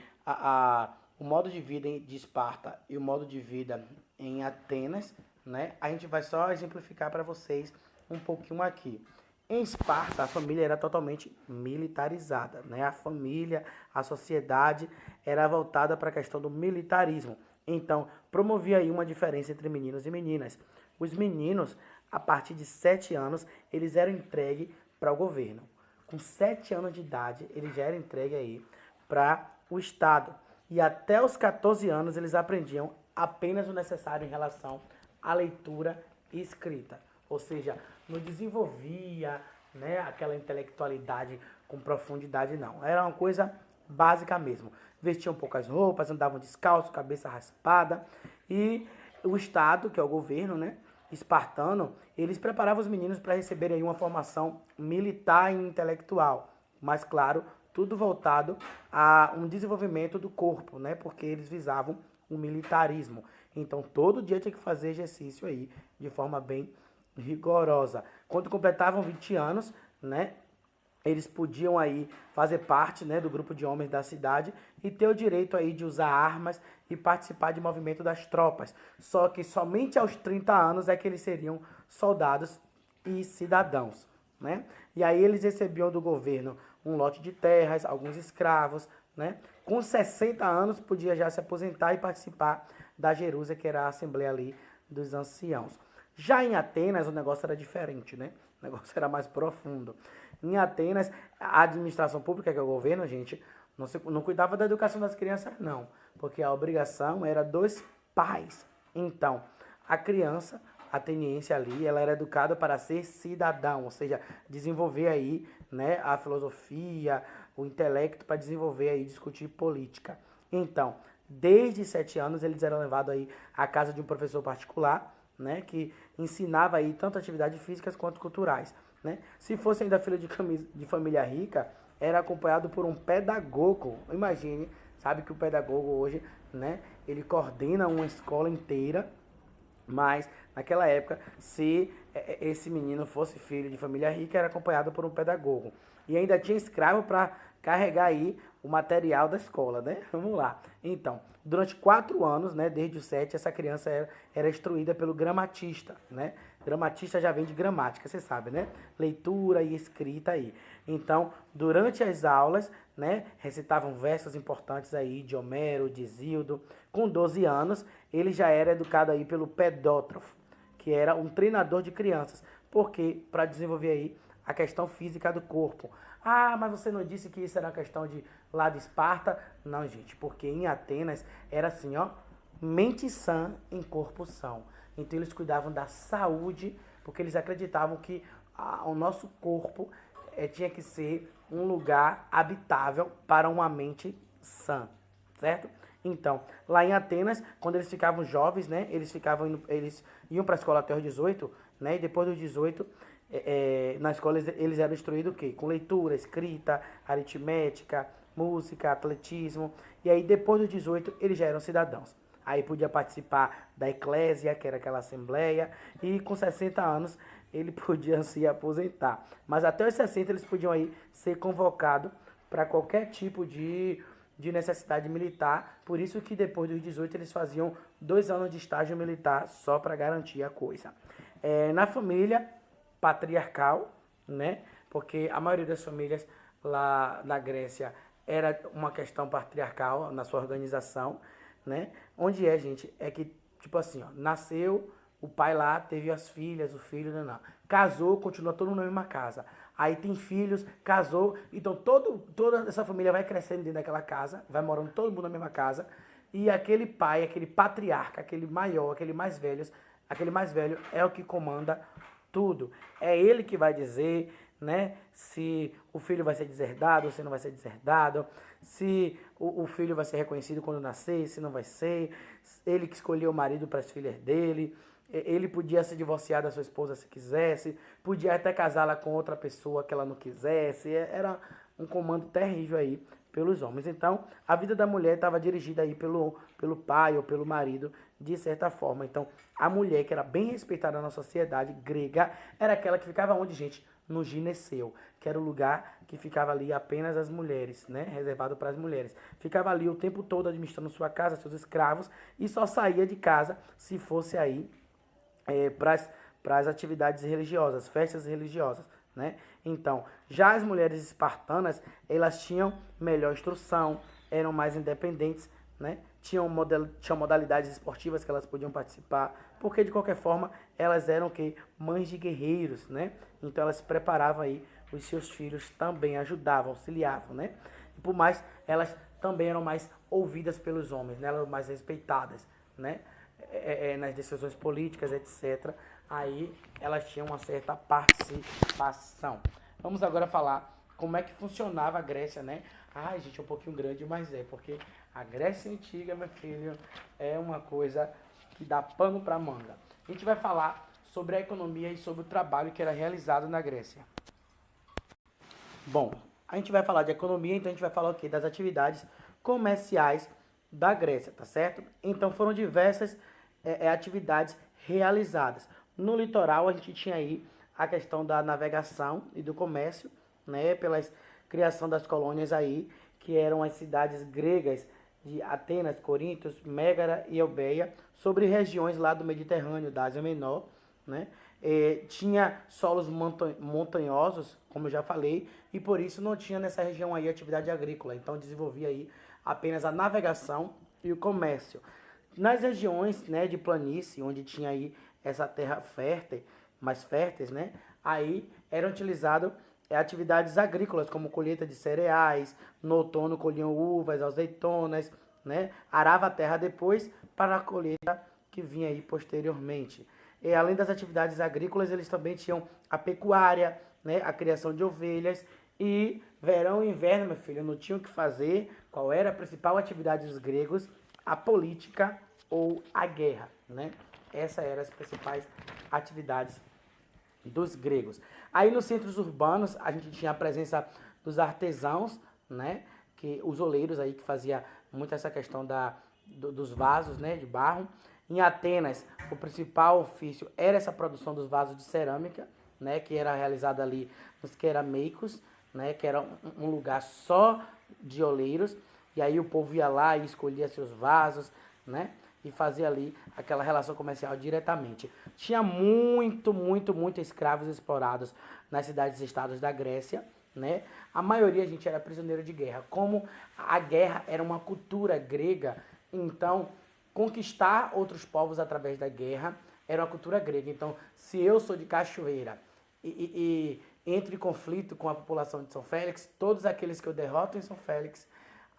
o modo de vida de Esparta e o modo de vida em Atenas, né? A gente vai só exemplificar para vocês um pouquinho aqui. Em Esparta, a família era totalmente militarizada, né? A família, a sociedade era voltada para a questão do militarismo. Então, promovia aí uma diferença entre meninos e meninas. Os meninos, a partir de 7 anos, eles eram entregues para o governo. Com 7 anos de idade, ele já era entregue aí para o Estado. E até os 14 anos, eles aprendiam apenas o necessário em relação à leitura e escrita. Ou seja, não desenvolvia, né, aquela intelectualidade com profundidade, não. Era uma coisa básica mesmo. Vestiam poucas roupas, andavam descalço, cabeça raspada. E o Estado, que é o governo, né, espartano, eles preparavam os meninos para receberem aí uma formação militar e intelectual. Mas, claro, tudo voltado a um desenvolvimento do corpo, né? Porque eles visavam o militarismo. Então, todo dia tinha que fazer exercício aí, de forma bem rigorosa. Quando completavam 20 anos, né? Eles podiam aí fazer parte, né, do grupo de homens da cidade e ter o direito aí de usar armas e participar de movimento das tropas. Só que somente aos 30 anos é que eles seriam soldados e cidadãos, né? E aí eles recebiam do governo um lote de terras, alguns escravos, né? Com 60 anos podia já se aposentar e participar da Jerusa, que era a assembleia ali dos anciãos. Já em Atenas o negócio era diferente, né? O negócio era mais profundo. Em Atenas, a administração pública, que é o governo, gente, não cuidava da educação das crianças, não. Porque a obrigação era dos pais. Então, a criança ateniense ali, ela era educada para ser cidadão, ou seja, desenvolver aí, né, a filosofia, o intelecto para desenvolver aí, discutir política. Então, desde 7 anos, eles eram levados aí à casa de um professor particular, né, que ensinava aí tanto atividades físicas quanto culturais, né? Se fosse ainda filho de família rica, era acompanhado por um pedagogo. Imagine, sabe que o pedagogo hoje, né, ele coordena uma escola inteira, mas naquela época, se esse menino fosse filho de família rica, era acompanhado por um pedagogo. E ainda tinha escravo para carregar aí o material da escola, né? Vamos lá. Então, durante 4 anos, né, desde os 7, essa criança era instruída pelo gramatista, né? Gramatista já vem de gramática, você sabe, né? Leitura e escrita aí. Então, durante as aulas, né, recitavam versos importantes aí de Homero, de Zildo. Com 12 anos, ele já era educado aí pelo pedótrofo, que era um treinador de crianças. Porque para desenvolver aí a questão física do corpo. Ah, mas você não disse que isso era uma questão de lá de Esparta? Não, gente, porque em Atenas era assim, ó, mente sã em corpo são. Então eles cuidavam da saúde, porque eles acreditavam que o nosso corpo tinha que ser um lugar habitável para uma mente sã, certo? Então, lá em Atenas, quando eles ficavam jovens, né, eles iam para a escola até os 18, né, e depois dos 18, na escola eles eram instruídos o quê? Com leitura, escrita, aritmética, música, atletismo, e aí depois dos 18 eles já eram cidadãos. Aí podia participar da eclésia, que era aquela assembleia, e com 60 anos ele podia se aposentar. Mas até os 60 eles podiam aí ser convocados para qualquer tipo de necessidade militar. Por isso que depois dos 18 eles faziam 2 anos de estágio militar só para garantir a coisa. Na família, patriarcal, né? Porque a maioria das famílias lá na Grécia era uma questão patriarcal na sua organização, né? Onde gente, é que, tipo assim, ó, nasceu, o pai lá teve as filhas, o filho, não. Casou, continua todo mundo na mesma casa. Aí tem filhos, casou, então toda essa família vai crescendo dentro daquela casa, vai morando todo mundo na mesma casa, e aquele pai, aquele patriarca, aquele maior, aquele mais velho é o que comanda tudo. É ele que vai dizer, né, se o filho vai ser deserdado, se não vai ser deserdado, se o filho vai ser reconhecido quando nascer, se não vai ser, ele que escolheu o marido para as filhas dele, ele podia se divorciar da sua esposa se quisesse, podia até casá-la com outra pessoa que ela não quisesse, era um comando terrível aí pelos homens. Então, a vida da mulher estava dirigida aí pelo pai ou pelo marido, de certa forma. Então, a mulher, que era bem respeitada na sociedade grega, era aquela que ficava onde, gente? No gineceu, que era o lugar que ficava ali apenas as mulheres, né? Reservado para as mulheres. Ficava ali o tempo todo administrando sua casa, seus escravos, e só saía de casa se fosse aí para as atividades religiosas, festas religiosas, né? Então, já as mulheres espartanas, elas tinham melhor instrução, eram mais independentes, né? Tinham modalidades esportivas que elas podiam participar, porque de qualquer forma elas eram que mães de guerreiros, né? Então elas preparavam aí os seus filhos, também ajudavam, auxiliavam, né? E por mais elas também eram mais ouvidas pelos homens, né? Eram mais respeitadas, né? Nas decisões políticas, etc. Aí elas tinham uma certa participação. Vamos agora falar como é que funcionava a Grécia, né? Ai, gente, é um pouquinho grande, mas porque a Grécia Antiga, meu filho, é uma coisa que dá pano para manga. A gente vai falar sobre a economia e sobre o trabalho que era realizado na Grécia. Bom, a gente vai falar de economia, então a gente vai falar o quê? Das atividades comerciais da Grécia, tá certo? Então foram diversas atividades realizadas. No litoral a gente tinha aí a questão da navegação e do comércio, né, pela criação das colônias aí, que eram as cidades gregas de Atenas, Corinto, Mégara e Eubeia, sobre regiões lá do Mediterrâneo, da Ásia Menor, né? Tinha solos montanhosos, como eu já falei, e por isso não tinha nessa região aí atividade agrícola. Então desenvolvia aí apenas a navegação e o comércio. Nas regiões, né, de planície, onde tinha aí essa terra fértil, mais férteis, né, aí eram utilizadas atividades agrícolas, como colheita de cereais, no outono colhiam uvas, azeitonas, né, arava a terra depois para a colheita que vinha aí posteriormente. E além das atividades agrícolas, eles também tinham a pecuária, né, a criação de ovelhas, e verão e inverno, meu filho, não tinham o que fazer. Qual era a principal atividade dos gregos? A política ou a guerra, né? Essas eram as principais atividades dos gregos. Aí nos centros urbanos a gente tinha a presença dos artesãos, né? Que os oleiros aí que fazia muito essa questão dos vasos, né? De barro. Em Atenas o principal ofício era essa produção dos vasos de cerâmica, né? Que era realizada ali nos querameicos, né? Que era um lugar só de oleiros. E aí o povo ia lá e escolhia seus vasos, né? E fazia ali aquela relação comercial diretamente. Tinha muito escravos explorados nas cidades e estados da Grécia, né? A maioria, gente, era prisioneiro de guerra. Como a guerra era uma cultura grega, então conquistar outros povos através da guerra era uma cultura grega. Então, se eu sou de Cachoeira e entre em conflito com a população de São Félix, todos aqueles que eu derroto em São Félix,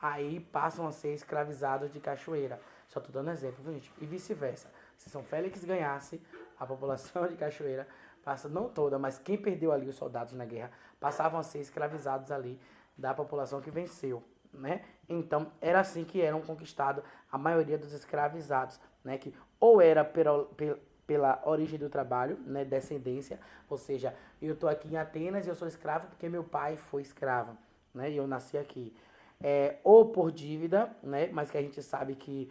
aí passam a ser escravizados de Cachoeira. Só estou dando exemplo, gente? E vice-versa. Se São Félix ganhasse, a população de Cachoeira passa, não toda, mas quem perdeu ali, os soldados na guerra, passavam a ser escravizados ali da população que venceu, né? Então, era assim que eram conquistados a maioria dos escravizados, né? Que ou era pela origem do trabalho, né? Descendência, ou seja, eu estou aqui em Atenas e eu sou escravo porque meu pai foi escravo, né? E eu nasci aqui. Ou por dívida, né? Mas que a gente sabe que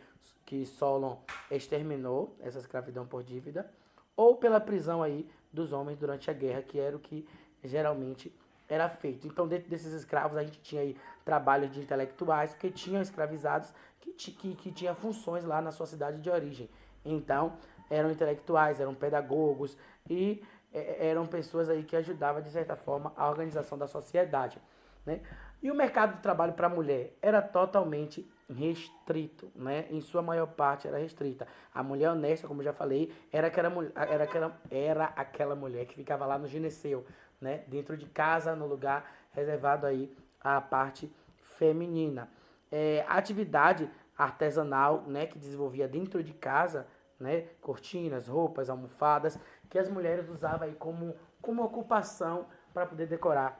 Solon exterminou essa escravidão por dívida, ou pela prisão aí dos homens durante a guerra, que era o que geralmente era feito. Então, dentro desses escravos, a gente tinha aí trabalhos de intelectuais, porque tinham escravizados que tinham funções lá na sua cidade de origem. Então, eram intelectuais, eram pedagogos, e eram pessoas aí que ajudavam, de certa forma, a organização da sociedade, né? E o mercado de trabalho para a mulher era totalmente restrito, né? Em sua maior parte era restrita. A mulher honesta, como eu já falei, era aquela mulher que ficava lá no gineceu, né? Dentro de casa, no lugar reservado aí à parte feminina. A atividade artesanal, né, que desenvolvia dentro de casa, né, cortinas, roupas, almofadas, que as mulheres usavam aí como ocupação para poder decorar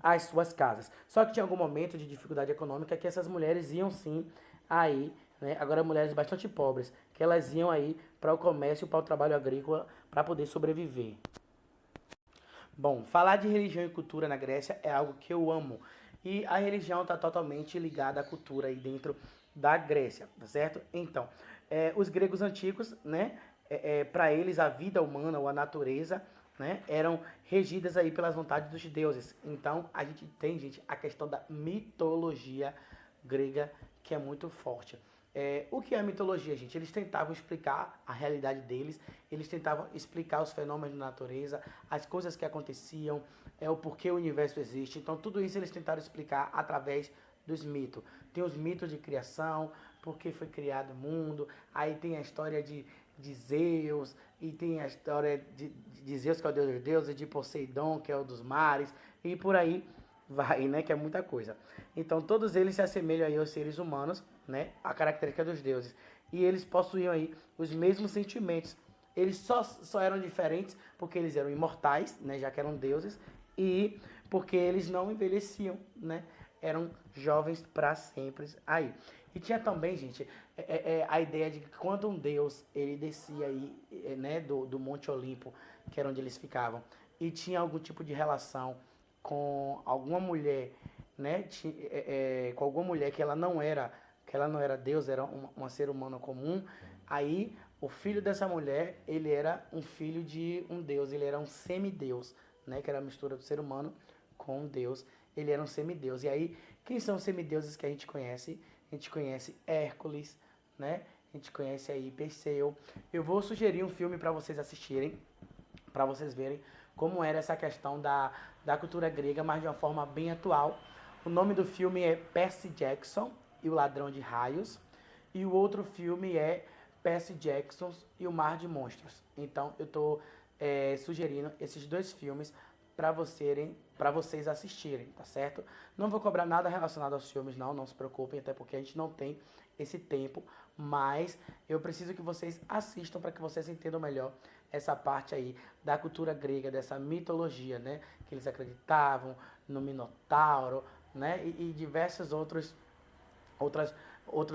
as suas casas. Só que tinha algum momento de dificuldade econômica que essas mulheres iam sim aí, né, agora mulheres bastante pobres, que elas iam aí para o comércio, para o trabalho agrícola, para poder sobreviver. Bom, falar de religião e cultura na Grécia é algo que eu amo. E a religião está totalmente ligada à cultura aí dentro da Grécia, tá certo? Então, os gregos antigos, né, para eles a vida humana ou a natureza, né, eram regidas aí pelas vontades dos deuses. Então, a gente tem, gente, a questão da mitologia grega que é muito forte. O que é a mitologia, gente? Eles tentavam explicar a realidade deles, eles tentavam explicar os fenômenos da natureza, as coisas que aconteciam, o porquê o universo existe. Então, tudo isso eles tentaram explicar através dos mitos. Tem os mitos de criação, por que foi criado o mundo, aí tem a história de Zeus, e tem a história de Zeus, que é o deus dos deuses, de Poseidon, que é o dos mares, e por aí vai, né, que é muita coisa. Então, todos eles se assemelham aí aos seres humanos, né, a característica dos deuses. E eles possuíam aí os mesmos sentimentos. Eles só eram diferentes porque eles eram imortais, né, já que eram deuses, e porque eles não envelheciam, né, eram jovens para sempre aí. E tinha também, gente, a ideia de que quando um deus ele descia aí, né, do Monte Olimpo, que era onde eles ficavam, e tinha algum tipo de relação com alguma mulher, né, com alguma mulher que ela não era Deus, era uma ser humano comum, aí o filho dessa mulher, ele era um filho de um Deus, ele era um semideus, né, que era a mistura do ser humano com um Deus, ele era um semideus. E aí, quem são os semideuses que a gente conhece? A gente conhece Hércules, né? A gente conhece aí Perseu. Eu vou sugerir um filme para vocês assistirem, para vocês verem como era essa questão da cultura grega, mas de uma forma bem atual. O nome do filme é Percy Jackson e o Ladrão de Raios. E o outro filme é Percy Jackson e o Mar de Monstros. Então eu estou sugerindo esses dois filmes para vocês assistirem, tá certo? Não vou cobrar nada relacionado aos filmes, não se preocupem, até porque a gente não tem esse tempo, mas eu preciso que vocês assistam para que vocês entendam melhor essa parte aí da cultura grega, dessa mitologia, né? Que eles acreditavam no Minotauro, né? E diversos outros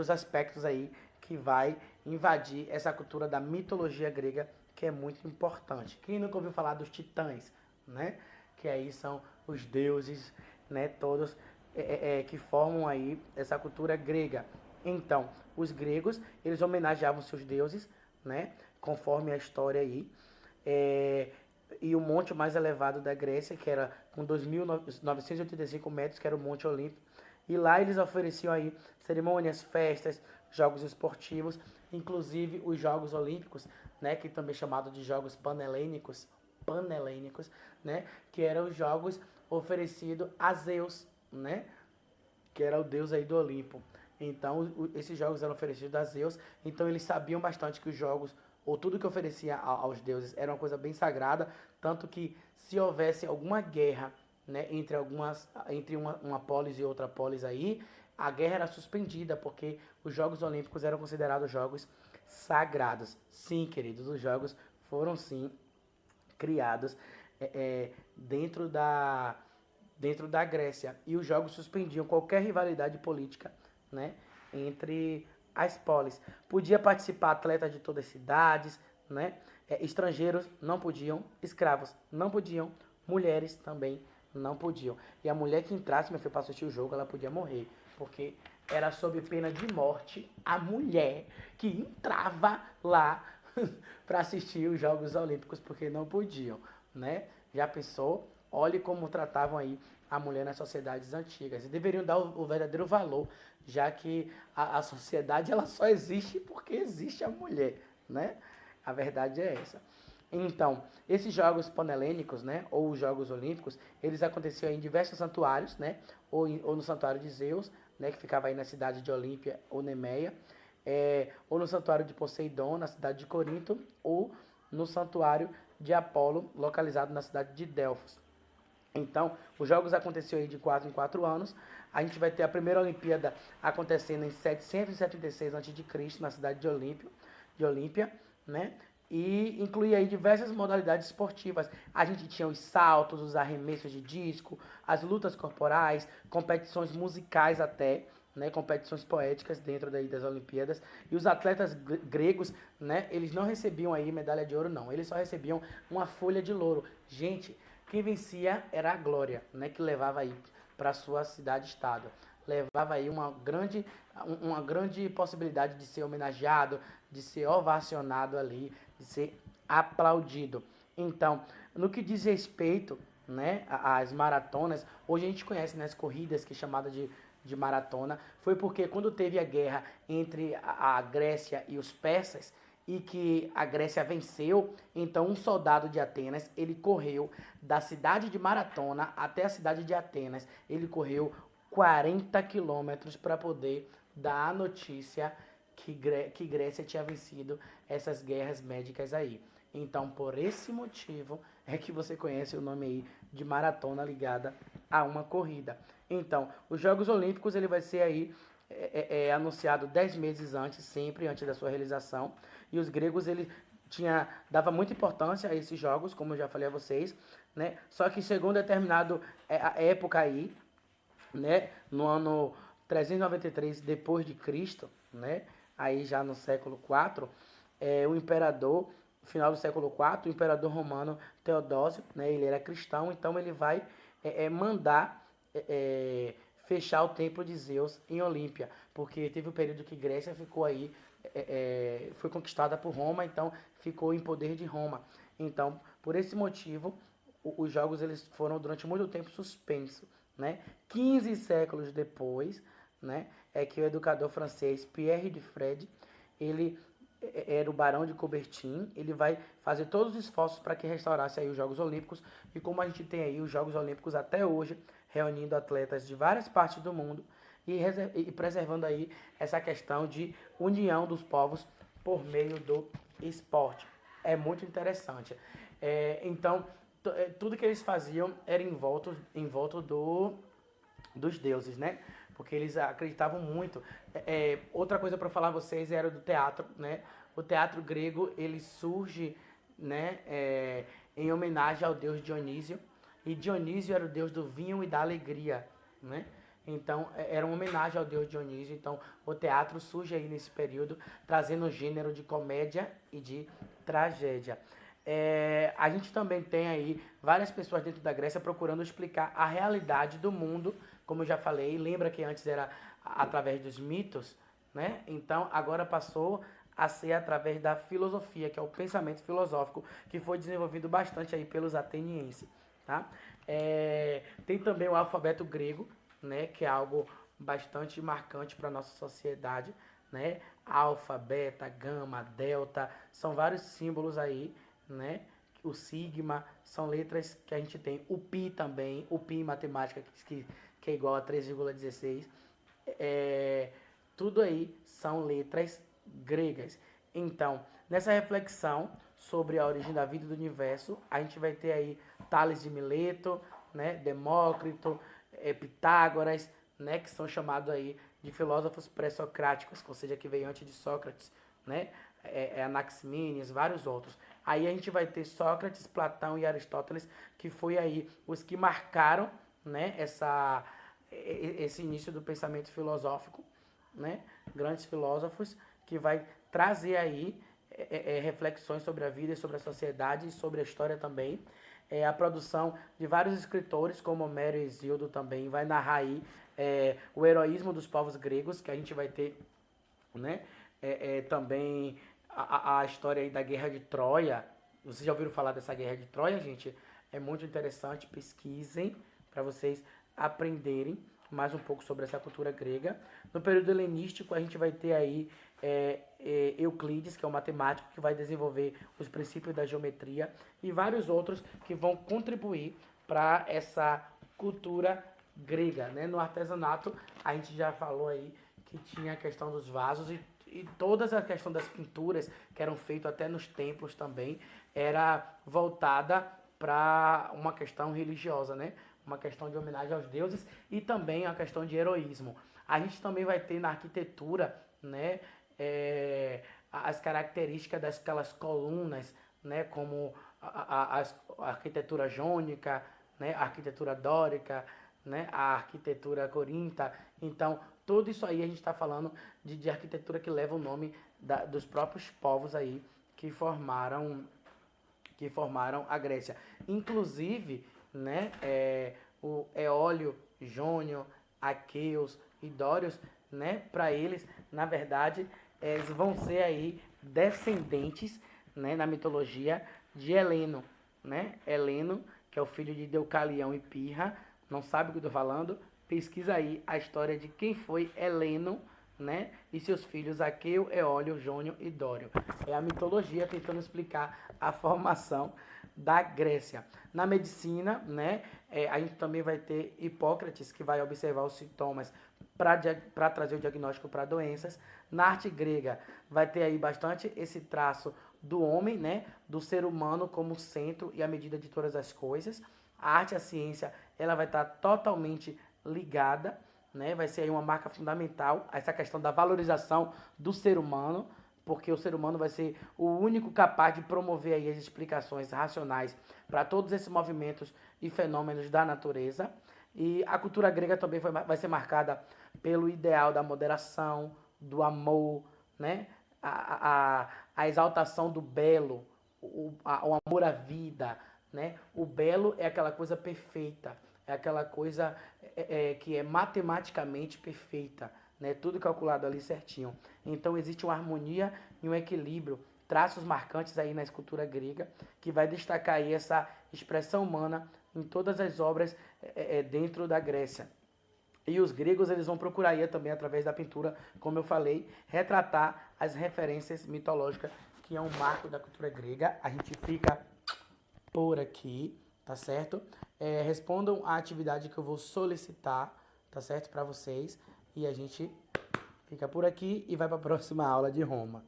aspectos aí que vai invadir essa cultura da mitologia grega, que é muito importante. Quem nunca ouviu falar dos titãs, né? Que aí são os deuses, né? Todos que formam aí essa cultura grega. Então, os gregos, eles homenageavam seus deuses, né? Conforme a história aí. E o monte mais elevado da Grécia, que era com 2.985 metros, que era o Monte Olimpo. E lá eles ofereciam aí cerimônias, festas, jogos esportivos, inclusive os Jogos Olímpicos, né, que também é chamado de Jogos Panelênicos, né, que eram os jogos oferecidos a Zeus, né, que era o deus aí do Olimpo. Então, esses jogos eram oferecidos a Zeus, então eles sabiam bastante que os jogos, ou tudo que oferecia aos deuses, era uma coisa bem sagrada, tanto que se houvesse alguma guerra, né, entre uma polis e outra polis aí, a guerra era suspendida, porque os Jogos Olímpicos eram considerados jogos sagrados. Sim, queridos, os jogos foram sim criados dentro da Grécia. E os jogos suspendiam qualquer rivalidade política, né, entre as polis. Podia participar atletas de todas as cidades, né? Estrangeiros não podiam, escravos não podiam, mulheres também não podiam. E a mulher que entrasse, meu filho, para assistir o jogo, ela podia morrer, porque era sob pena de morte a mulher que entrava lá para assistir os Jogos Olímpicos, porque não podiam, né? Já pensou? Olhe como tratavam aí a mulher nas sociedades antigas. E deveriam dar o verdadeiro valor, já que a sociedade ela só existe porque existe a mulher, né? A verdade é essa. Então, esses jogos panelênicos, né, ou os Jogos Olímpicos, eles aconteciam em diversos santuários, né, ou no santuário de Zeus, né, que ficava aí na cidade de Olímpia ou Nemeia, ou no santuário de Poseidon, na cidade de Corinto, ou no santuário de Apolo, localizado na cidade de Delfos. Então, os jogos aconteciam aí de 4 em 4 anos. A gente vai ter a primeira Olimpíada acontecendo em 776 a.C., na cidade de Olímpia, né? E incluía aí diversas modalidades esportivas. A gente tinha os saltos, os arremessos de disco, as lutas corporais, competições musicais até, né, competições poéticas dentro daí das Olimpíadas. E os atletas gregos, né, eles não recebiam aí medalha de ouro, não. Eles só recebiam uma folha de louro. Gente, quem vencia era a glória, né, que levava aí para sua cidade-estado. Levava aí uma grande possibilidade de ser homenageado, de ser ovacionado ali, de ser aplaudido. Então, no que diz respeito, né, às maratonas, hoje a gente conhece, né, as corridas que é chamada de maratona, foi porque quando teve a guerra entre a Grécia e os persas, e que a Grécia venceu, então um soldado de Atenas, ele correu da cidade de Maratona até a cidade de Atenas. Ele correu 40 quilômetros para poder dar a notícia que Grécia tinha vencido essas guerras médicas aí. Então, por esse motivo, é que você conhece o nome aí de maratona ligada a uma corrida. Então, os Jogos Olímpicos, ele vai ser aí anunciado 10 meses antes, sempre antes da sua realização. E os gregos, ele dava muita importância a esses jogos, como eu já falei a vocês, né? Só que chegou um determinado época aí, né? No ano 393 depois de Cristo, né? Aí já no século IV, o imperador, no final do século IV, o imperador romano Teodósio, né? Ele era cristão, então ele vai mandar fechar o templo de Zeus em Olímpia, porque teve um período que Grécia ficou aí, foi conquistada por Roma, então ficou em poder de Roma. Então, por esse motivo, os jogos eles foram durante muito tempo suspensos, né? 15 séculos depois, né, é que o educador francês Pierre de Fred, ele era o Barão de Coubertin, ele vai fazer todos os esforços para que restaurasse aí os Jogos Olímpicos, e como a gente tem aí os Jogos Olímpicos até hoje, reunindo atletas de várias partes do mundo e preservando aí essa questão de união dos povos por meio do esporte. É muito interessante. Então, tudo que eles faziam era em volta dos deuses, né? Porque eles acreditavam muito. Outra coisa para falar a vocês era do teatro, né? O teatro grego ele surge, né, em homenagem ao deus Dionísio. E Dionísio era o deus do vinho e da alegria, né? Então era uma homenagem ao deus Dionísio. Então o teatro surge aí nesse período, trazendo o gênero de comédia e de tragédia. A gente também tem aí várias pessoas dentro da Grécia procurando explicar a realidade do mundo, como eu já falei. Lembra que antes era através dos mitos, né? Então agora passou a ser através da filosofia, que é o pensamento filosófico, que foi desenvolvido bastante aí pelos atenienses, tá? Tem também o alfabeto grego, né? Que é algo bastante marcante para a nossa sociedade, né? Alfa, beta, gama, delta, são vários símbolos aí, né? O sigma são letras que a gente tem. O pi também, o pi em matemática, que é igual a 3,16. Tudo aí são letras gregas. Então, nessa reflexão sobre a origem da vida e do universo, a gente vai ter aí Tales de Mileto, né? Demócrito, Pitágoras, né? Que são chamados aí de filósofos pré-socráticos, ou seja, que veio antes de Sócrates, né? Anaximínides, vários outros. Aí a gente vai ter Sócrates, Platão e Aristóteles, que foi aí os que marcaram, né, esse início do pensamento filosófico, né? Grandes filósofos que vai trazer aí reflexões sobre a vida, sobre a sociedade e sobre a história também. A produção de vários escritores, como Homero e Hesíodo também, vai narrar aí o heroísmo dos povos gregos, que a gente vai ter, né? Também a história aí da Guerra de Troia. Vocês já ouviram falar dessa Guerra de Troia, gente? É muito interessante, pesquisem para vocês aprenderem mais um pouco sobre essa cultura grega. No período helenístico, a gente vai ter aí Euclides, que é um matemático que vai desenvolver os princípios da geometria, e vários outros que vão contribuir para essa cultura grega, né? No artesanato, a gente já falou aí que tinha a questão dos vasos e toda a questão das pinturas que eram feitas até nos templos também era voltada para uma questão religiosa, né? Uma questão de homenagem aos deuses e também a questão de heroísmo. A gente também vai ter na arquitetura, né, as características daquelas colunas, né, como a arquitetura jônica, né, a arquitetura dórica, né, a arquitetura corinta. Então, tudo isso aí a gente está falando de arquitetura que leva o nome dos próprios povos aí que formaram a Grécia. Inclusive, né, o Eólio, Jônio, Aqueus e Dórios, né, para eles, na verdade, eles vão ser aí descendentes, né, na mitologia de Heleno, né? Heleno, que é o filho de Deucalião e Pirra, não sabe o que eu estou falando? Pesquisa aí a história de quem foi Heleno, né? E seus filhos Aqueu, Eólio, Jônio e Dório. É a mitologia tentando explicar a formação da Grécia. Na medicina, né? A gente também vai ter Hipócrates, que vai observar os sintomas para trazer o diagnóstico para doenças. Na arte grega, vai ter aí bastante esse traço do homem, né? Do ser humano como centro e a medida de todas as coisas. A arte e a ciência, ela vai estar totalmente ligada, né? Vai ser aí uma marca fundamental essa questão da valorização do ser humano, porque o ser humano vai ser o único capaz de promover aí as explicações racionais para todos esses movimentos e fenômenos da natureza. E a cultura grega também vai ser marcada pelo ideal da moderação, do amor, né? A exaltação do belo, o amor à vida, né? O belo é aquela coisa perfeita, é aquela coisa que é matematicamente perfeita, né? Tudo calculado ali certinho. Então existe uma harmonia e um equilíbrio, traços marcantes aí na escultura grega, que vai destacar aí essa expressão humana em todas as obras dentro da Grécia. E os gregos eles vão procurar aí também, através da pintura, como eu falei, retratar as referências mitológicas, que é um marco da cultura grega. A gente fica por aqui, tá certo? Respondam a atividade que eu vou solicitar, tá certo, para vocês. E a gente fica por aqui e vai para a próxima aula de Roma.